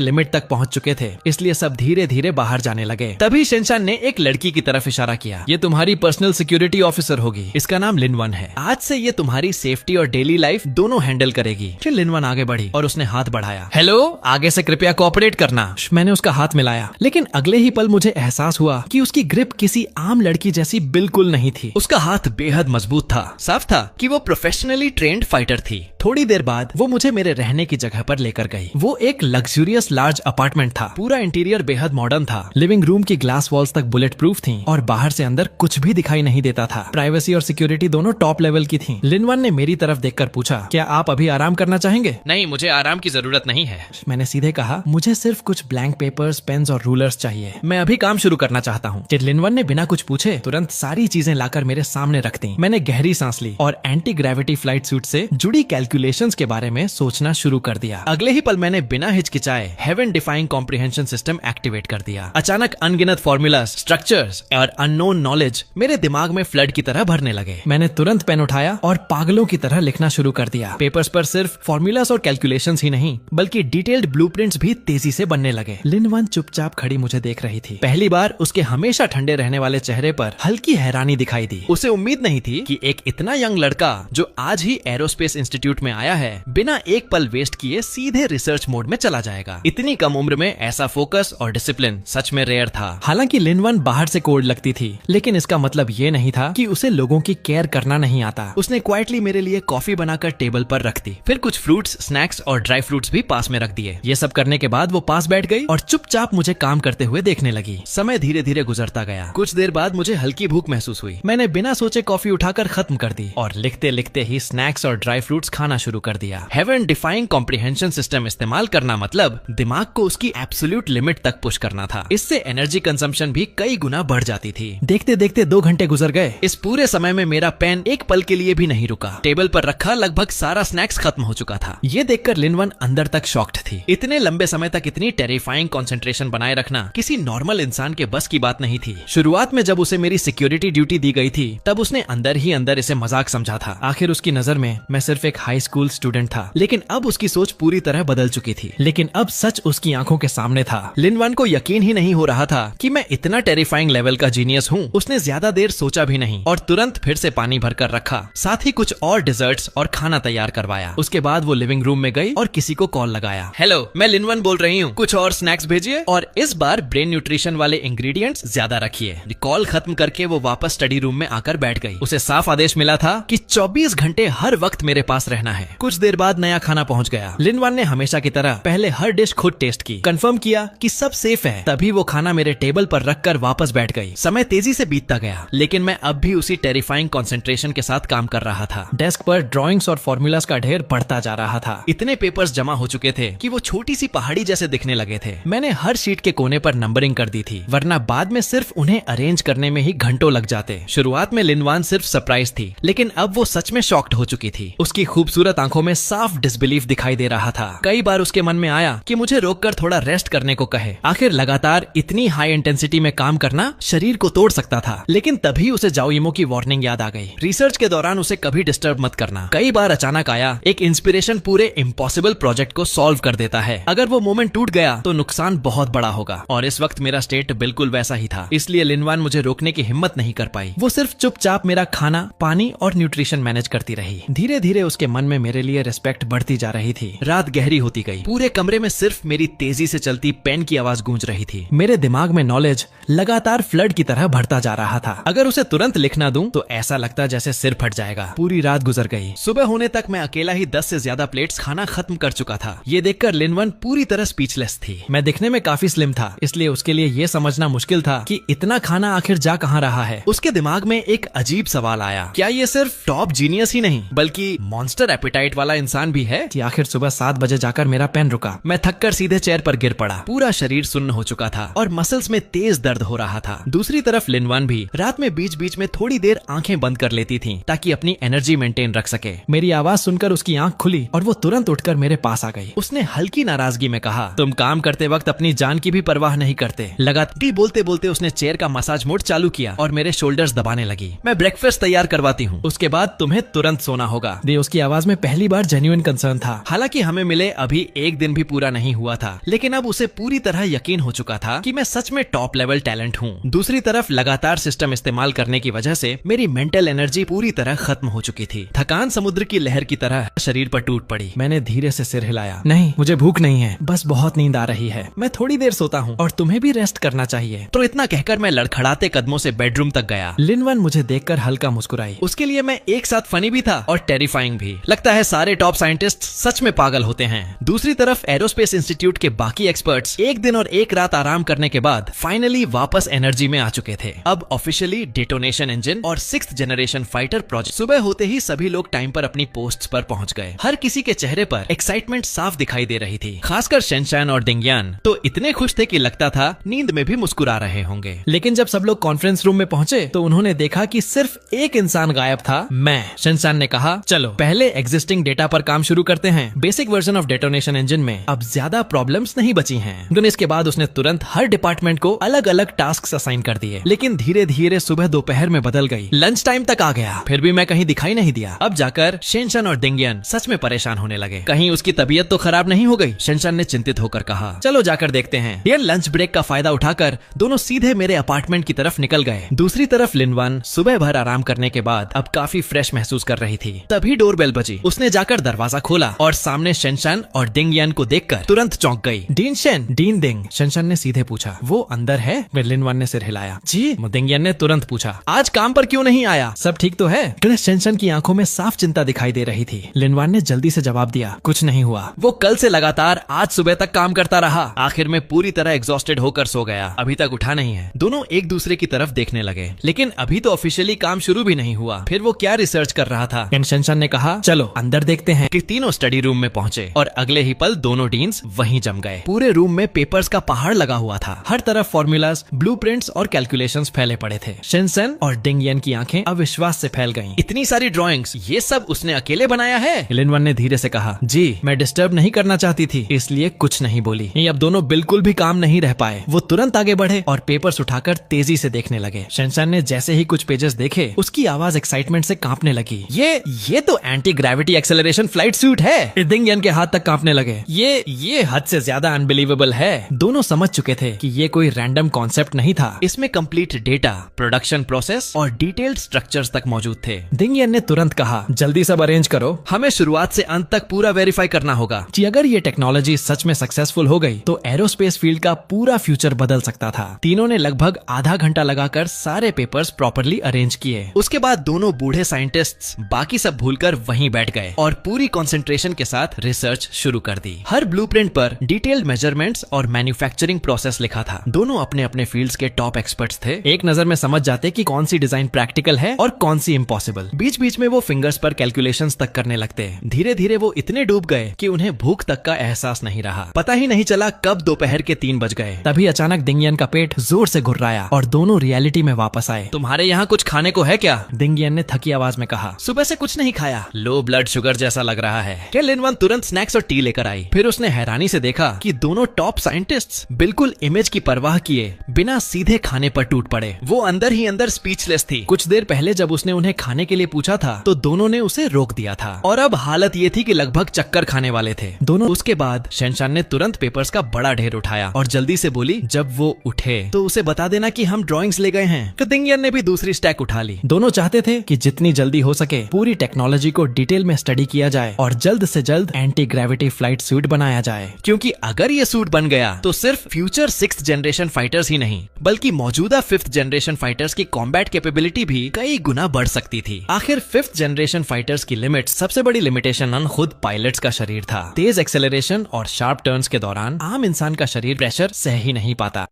लिमिट तक पहुंच चुके थे, इसलिए सब धीरे धीरे बाहर जाने लगे। तभी शेनशान ने एक लड़की की तरफ इशारा किया। ये तुम्हारी पर्सनल सिक्योरिटी ऑफिसर होगी। इसका नाम लिनवन है। आज से ये तुम्हारी सेफ्टी और डेली लाइफ दोनों हैंडल करेगी। फिर लिनवन आगे बढ़ी और उसने हाथ बढ़ाया। हेलो, आगे से कृपया कोऑपरेट करना। मैंने उसका हाथ मिलाया, लेकिन अगले ही पल मुझे एहसास हुआ कि उसकी ग्रिप किसी आम लड़की जैसी बिल्कुल नहीं थी। उसका हाथ बेहद मजबूत था। साफ था कि वो प्रोफेशनली ट्रेंड फाइटर थी। थोड़ी देर बाद वो मुझे मेरे रहने की जगह पर लेकर गई। वो एक लग्जूरियस लार्ज अपार्टमेंट था। पूरा इंटीरियर बेहद मॉडर्न था। लिविंग रूम की ग्लास वॉल्स तक बुलेट प्रूफ थी और बाहर से अंदर कुछ भी दिखाई नहीं देता था। प्राइवेसी और सिक्योरिटी दोनों टॉप लेवल की थी। लिनवन ने मेरी तरफ देखकर पूछा, क्या आप अभी आराम करना चाहेंगे? नहीं, मुझे आराम की जरूरत नहीं है। मैंने सीधे कहा, मुझे सिर्फ कुछ ब्लैंक पेपर्स, पेन्स और रूलर्स चाहिए। मैं अभी काम शुरू करना चाहता हूँ। लिनवन ने बिना कुछ पूछे तुरंत सारी चीजें लाकर मेरे सामने रख दी। मैंने गहरी सांस ली और एंटी ग्रेविटी फ्लाइट सूट से जुड़ी कैलकुलेशंस के बारे में सोचना शुरू कर दिया। अगले ही पल मैंने बिना हिचकिचाए heaven defying comprehension system activate कर दिया। अचानक अनगिनत फॉर्मूलाज, स्ट्रक्चर्स और अननोन नॉलेज मेरे दिमाग में फ्लड की तरह भरने लगे। मैंने तुरंत पेन उठाया और पागलों की तरह लिखना शुरू कर दिया। पेपर्स पर सिर्फ फॉर्मूलाज और कैलकुलेशंस ही नहीं, बल्कि डिटेल्ड ब्लूप्रिंट्स भी तेजी से बनने लगे। लिनवन चुपचाप खड़ी मुझे देख रही थी। पहली बार उसके हमेशा ठंडे रहने वाले चेहरे पर हल्की हैरानी दिखाई दी। उसे उम्मीद नहीं थी कि एक इतना यंग लड़का जो आज ही एरोस्पेस इंस्टीट्यूट में आया है, बिना एक पल वेस्ट किए सीधे रिसर्च मोड में चला जाएगा। इतनी कम उम्र में ऐसा फोकस और डिसिप्लिन सच में रेयर था। हालांकि लिनवन बाहर से कोल्ड लगती थी, लेकिन इसका मतलब ये नहीं था कि उसे लोगों की केयर करना नहीं आता। उसने क्वाइटली मेरे लिए कॉफी बनाकर टेबल पर रख दी। फिर कुछ फ्रूट्स, स्नैक्स और ड्राई फ्रूट्स भी पास में रख दिए। ये सब करने के बाद वो पास बैठ गई और चुपचाप मुझे काम करते हुए देखने लगी। समय धीरे धीरे गुजरता गया। कुछ देर बाद मुझे हल्की भूख महसूस हुई। मैंने बिना सोचे कॉफी उठाकर खत्म कर दी और लिखते लिखते ही स्नैक्स और ड्राई फ्रूट्स खाना शुरू कर दिया। हेवन डिफाइंग कॉम्प्रिहेंशन सिस्टम इस्तेमाल करना मतलब दिमाग को उसकी एब्सोल्यूट लिमिट तक पुश करना था। इससे एनर्जी कंजम्पशन भी कई गुना बढ़ जाती थी। देखते देखते 2 घंटे गुजर गए। इस पूरे समय में मेरा पेन एक पल के लिए भी नहीं रुका। टेबल पर रखा लगभग सारा स्नैक्स खत्म हो चुका था। ये देखकर लिनवन अंदर तक शॉक्ड थी। इतने लंबे समय तक इतनी टेरिफाइंग कंसंट्रेशन बनाए रखना किसी नॉर्मल इंसान के बस की बात नहीं थी। शुरुआत में जब उसे मेरी सिक्योरिटी ड्यूटी दी गई थी, तब उसने अंदर ही अंदर इसे मजाक समझा था। आखिर उसकी नजर में मैं सिर्फ एक हाई स्कूल स्टूडेंट था, लेकिन अब उसकी सोच पूरी तरह बदल चुकी थी। लेकिन अब सच उसकी आंखों के सामने था। लिनवन को यकीन ही नहीं हो रहा था कि मैं इतना टेरिफाइंग लेवल का जीनियस हूँ। उसने ज्यादा देर सोचा भी नहीं और तुरंत फिर से पानी भरकर रखा। साथ ही कुछ और डिजर्ट्स और खाना तैयार करवाया। उसके बाद वो लिविंग रूम में गई और किसी को कॉल लगाया। हेलो, मैं लिनवन बोल रही हूँ, कुछ और स्नैक्स भेजिए और इस बार ब्रेन न्यूट्रिशन वाले इंग्रेडिएंट्स ज्यादा रखिए। कॉल खत्म करके वो वापस स्टडी रूम में आकर बैठ गई। उसे साफ आदेश मिला था कि 24 घंटे हर वक्त मेरे पास रहना है। कुछ देर बाद नया खाना पहुंच गया। लिनवन ने हमेशा की तरह पहले हर डिश खुद टेस्ट की, कंफर्म किया कि सब सेफ है। तभी वो खाना मेरे टेबल पर रखकर वापस बैठ गई। समय तेजी से बीतता गया, लेकिन मैं अब भी उसी टेरिफाइंग कंसंट्रेशन के साथ काम कर रहा था। डेस्क पर ड्राइंग्स और फॉर्मूलाज का ढेर बढ़ता जा रहा था। इतने पेपर्स जमा हो चुके थे कि वो छोटी सी पहाड़ी जैसे दिखने लगे थे। मैंने हर शीट के कोने पर नंबरिंग कर दी थी, वरना वरना बाद में सिर्फ उन्हें अरेंज करने में ही घंटों लग जाते। शुरुआत में लिनवान सिर्फ सरप्राइज थी, लेकिन अब वो सच में शॉक्ड हो चुकी थी। उसकी खूबसूरत आंखों में साफ डिसबिलीफ दिखाई दे रहा था। कई बार उसके मन में आया कि मुझे रोककर थोड़ा रेस्ट करने को कहे। आखिर लगातार इतनी हाई इंटेंसिटी में काम करना शरीर को तोड़ सकता था। लेकिन तभी उसे जाओ इमो की वार्निंग याद आ गई। रिसर्च के दौरान उसे कभी डिस्टर्ब मत करना। कई बार अचानक आया एक इंस्पिरेशन पूरे इम्पॉसिबल प्रोजेक्ट को सॉल्व कर देता है। अगर वो मोमेंट टूट गया तो नुकसान बहुत बड़ा होगा। और इस वक्त मेरा स्टेट बिल्कुल वैसा ही था, इसलिए लिनवान मुझे रोकने की हिम्मत नहीं कर पाई। वो सिर्फ चुपचाप मेरा खाना, पानी और न्यूट्रिशन मैनेज करती रही। धीरे धीरे उसके मन में मेरे लिए रिस्पेक्ट बढ़ती जा रही थी। रात गहरी होती गई। पूरे कमरे में सिर्फ मेरी तेजी से चलती पेन की आवाज गूंज रही थी। मेरे दिमाग में नॉलेज लगातार फ्लड की तरह बढ़ता जा रहा था। अगर उसे तुरंत लिखना दूं तो ऐसा लगता जैसे सिर फट जाएगा। पूरी रात गुजर गई। सुबह होने तक मैं अकेला ही 10 से ज्यादा प्लेट्स खाना खत्म कर चुका था। ये देखकर लिनवन पूरी तरह स्पीचलेस थी। मैं दिखने में काफी स्लिम था, इसलिए उसके लिए ये समझना मुश्किल था कि इतना खाना आखिर जा कहाँ रहा है। उसके दिमाग में एक अजीब सवाल आया, क्या ये सिर्फ टॉप जीनियस ही नहीं बल्कि मॉन्स्टर एपिटाइट वाला इंसान भी है? कि आखिर सुबह 7 बजे जाकर मेरा पेन रुका। मैं थककर सीधे चेयर पर गिर पड़ा। पूरा शरीर सुन्न हो चुका था और मसल्स में तेज दर्द हो रहा था। दूसरी तरफ लिनवन भी रात में बीच बीच में थोड़ी देर आंखें बंद कर लेती थी ताकि अपनी एनर्जी मेंटेन रख सके। मेरी आवाज सुनकर उसकी आंख खुली और वो तुरंत उठकर मेरे पास आ गई। उसने हल्की नाराजगी में कहा, तुम काम करते वक्त अपनी जान की भी परवाह नहीं करते। लगातार बोलते बोलते उसने चेयर का मसाज मोड चालू किया और मेरे शोल्डर्स दबाने लगी। मैं ब्रेकफास्ट तैयार करवाती हूँ, उसके बाद तुम्हें तुरंत सोना होगा। उसकी आवाज में पहली बार जेन्युइन कंसर्न था। हालांकि हमें मिले अभी एक दिन भी पूरा नहीं हुआ था, लेकिन अब उसे पूरी तरह यकीन हो चुका था कि मैं सच में टॉप लेवल टैलेंट हूँ। दूसरी तरफ लगातार सिस्टम इस्तेमाल करने की वजह से मेरी मेंटल एनर्जी पूरी तरह खत्म हो चुकी थी। थकान समुद्र की लहर की तरह शरीर पर टूट पड़ी। मैंने धीरे से सिर हिलाया। नहीं, मुझे भूख नहीं है, बस बहुत नींद आ रही है। मैं थोड़ी देर सोता हूँ और तुम्हें भी रेस्ट करना चाहिए। तो इतना कहकर मैं लड़खड़ाते कदमों से बेडरूम तक गया। लिनवन मुझे देखकर हल्का मुस्कुराई। उसके लिए मैं एक साथ फनी भी था और टेरिफाइंग भी। लगता है सारे टॉप साइंटिस्ट सच में पागल होते हैं। दूसरी तरफ एरोस्पेस इंस्टीट्यूट के बाकी एक्सपर्ट्स एक दिन और एक रात आराम करने के बाद फाइनली वापस एनर्जी में आ चुके थे। अब ऑफिशियली डेटोनेशन इंजन और 6th जनरेशन फाइटर प्रोजेक्ट। सुबह होते ही सभी लोग टाइम पर अपनी पोस्ट्स पर पहुंच गए। हर किसी के चेहरे पर एक्साइटमेंट साफ दिखाई दे रही थी। खासकर शेनशान और डिंगयान तो इतने खुश थे कि लगता था नींद में भी मुस्कुरा रहे होंगे। लेकिन जब सब लोग कॉन्फ्रेंस रूम में पहुंचे तो उन्होंने देखा कि सिर्फ एक इंसान गायब था, मैं। शेनशान ने कहा, चलो पहले एग्जिस्टिंग डेटा पर काम शुरू करते हैं। Basic version of detonation engine में अब ज्यादा प्रॉब्लम्स नहीं बची हैं। इसके बाद उसने तुरंत हर डिपार्टमेंट को अलग अलग टास्क असाइन कर दिए। लेकिन धीरे धीरे सुबह दोपहर में बदल गई। लंच टाइम तक आ गया, फिर भी मैं कहीं दिखाई नहीं दिया। अब जाकर शेनशान और डिंगयान सच में परेशान होने लगे। कहीं उसकी तबीयत तो खराब नहीं हो गई? शेनशान ने चिंतित होकर कहा, चलो जाकर देखते हैं। ये लंच ब्रेक का फायदा उठाकर दोनों सीधे मेरे अपार्टमेंट की तरफ निकल गए। दूसरी तरफ लिनवन सुबह भर आराम करने के बाद अब काफी फ्रेश महसूस कर रही थी। तभी डोरबेल बजी। उसने जाकर दरवाजा खोला और सामने शेनशान और डिंगयान को देखकर तुरंत चौंक गई। डीन दिंग, शेनशान ने सीधे पूछा। वो अंदर है? लिनवन ने सिर हिलाया। जी। डिंगयान ने तुरंत पूछा, आज काम पर क्यों नहीं आया? सब ठीक तो है? शेनशान की आंखों में साफ चिंता दिखाई दे रही थी। लिनवन ने जल्दी से जवाब दिया, कुछ नहीं हुआ। वो कल से लगातार आज सुबह तक काम करता रहा। आखिर में पूरी तरह एग्जॉस्टेड होकर सो गया। अभी तक उठा नहीं है। दोनों एक दूसरे की तरफ देखने लगे। लेकिन अभी तो ऑफिशियली काम शुरू भी नहीं हुआ। फिर वो क्या रिसर्च कर रहा था? शेनशान ने कहा, चलो अंदर देखते हैं। कि तीनों स्टडी रूम में पहुंचे और अगले ही पल दोनों डीन्स वहीं जम गए। पूरे रूम में पेपर्स का पहाड़ लगा हुआ था। हर तरफ फॉर्मूलाज, ब्लूप्रिंट्स और कैलकुलेशंस फैले पड़े थे। शेनशान और डिंगयान की आंखें अविश्वास से फैल गईं। इतनी सारी ड्राइंग्स, ये सब उसने अकेले बनाया है? लिनवन ने धीरे से कहा, जी, मैं डिस्टर्ब नहीं करना चाहती थी, इसलिए कुछ नहीं बोली। अब दोनों बिल्कुल भी काम नहीं रह पाए। वो तुरंत आगे बढ़े और पेपर्स उठाकर तेजी से देखने लगे। शेनशान ने जैसे ही कुछ पेजेस देखे, उसकी आवाज एक्साइटमेंट से कांपने लगी। ये तो anti gravity acceleration flight suit है। डिंगयान के हाथ तक कांपने लगे। ये हद से ज्यादा अनबिलीवेबल है। दोनों समझ चुके थे कि ये कोई रैंडम कॉन्सेप्ट नहीं था। इसमें कंप्लीट डेटा, प्रोडक्शन प्रोसेस और डिटेल्ड स्ट्रक्चर्स तक मौजूद थे। डिंगयान ने तुरंत कहा, जल्दी सब अरेंज करो, हमें शुरुआत से अंत तक पूरा वेरीफाई करना होगा कि अगर ये टेक्नोलॉजी सच में सक्सेसफुल हो गई तो एरोस्पेस फील्ड का पूरा फ्यूचर बदल सकता था। तीनों ने लगभग आधा घंटा लगाकर सारे पेपर्स प्रॉपर्ली अरेंज किए। उसके बाद दोनों बूढ़े साइंटिस्ट्स बाकी सब भूलकर वहीं बैठ गए और पूरी कंसंट्रेशन के साथ रिसर्च शुरू कर दी। हर ब्लूप्रिंट पर डिटेल्ड मेजरमेंट्स और मैन्युफैक्चरिंग प्रोसेस लिखा था। दोनों अपने अपने फील्ड्स के टॉप एक्सपर्ट्स थे। एक नजर में समझ जाते कि कौन सी डिजाइन प्रैक्टिकल है और कौन सी इम्पॉसिबल। बीच बीच में वो फिंगर्स पर कैलकुलेशंस तक करने लगते। धीरे धीरे वो इतने डूब गए कि उन्हें भूख तक का एहसास नहीं रहा। पता ही नहीं चला कब दोपहर के 3 बज गए। तभी अचानक डिंगयान का का पेट जोर से घुर्राया और दोनों रियलिटी में वापस आए। तुम्हारे यहाँ कुछ खाने को है क्या? दिंगियन ने थकी आवाज में कहा। सुबह से कुछ नहीं खाया, लो ब्लड शुगर जैसा लग रहा है। क्या लिनवन तुरंत स्नैक्स और टी लेकर आई। फिर उसने हैरानी से देखा कि दोनों टॉप साइंटिस्ट्स बिल्कुल इमेज की परवाह किए बिना सीधे खाने पर टूट पड़े। वो अंदर ही अंदर स्पीचलेस थी। कुछ देर पहले जब उसने उन्हें खाने के लिए पूछा था तो दोनों ने उसे रोक दिया था और अब हालत ये थी कि लगभग चक्कर खाने वाले थे दोनों। उसके बाद शेनशान ने तुरंत पेपर्स का बड़ा ढेर उठाया और जल्दी से बोली, जब वो उठे तो उसे बता देना कि हम ड्राइंग्स ले गए हैं। तो दिंगियन ने भी दूसरी स्टैक उठा ली। दोनों चाहते थे कि जितनी जल्दी हो सके पूरी टेक्नोलॉजी को डिटेल में स्टडी किया जाए और जल्द से जल्द एंटी ग्रेविटी फ्लाइट सूट बनाया जाए, क्योंकि अगर ये सूट बन गया तो सिर्फ फ्यूचर 6th जनरेशन फाइटर्स ही नहीं बल्कि मौजूदा 5th जनरेशन फाइटर्स की कॉम्बैट कैपेबिलिटी भी कई गुना बढ़ सकती थी। आखिर 5th जनरेशन फाइटर्स की लिमिट, सबसे बड़ी लिमिटेशन खुद पायलट्स का शरीर था। तेज एक्सेलरेशन और शार्प टर्न्स के दौरान आम इंसान का शरीर प्रेशर सह ही नहीं पाता।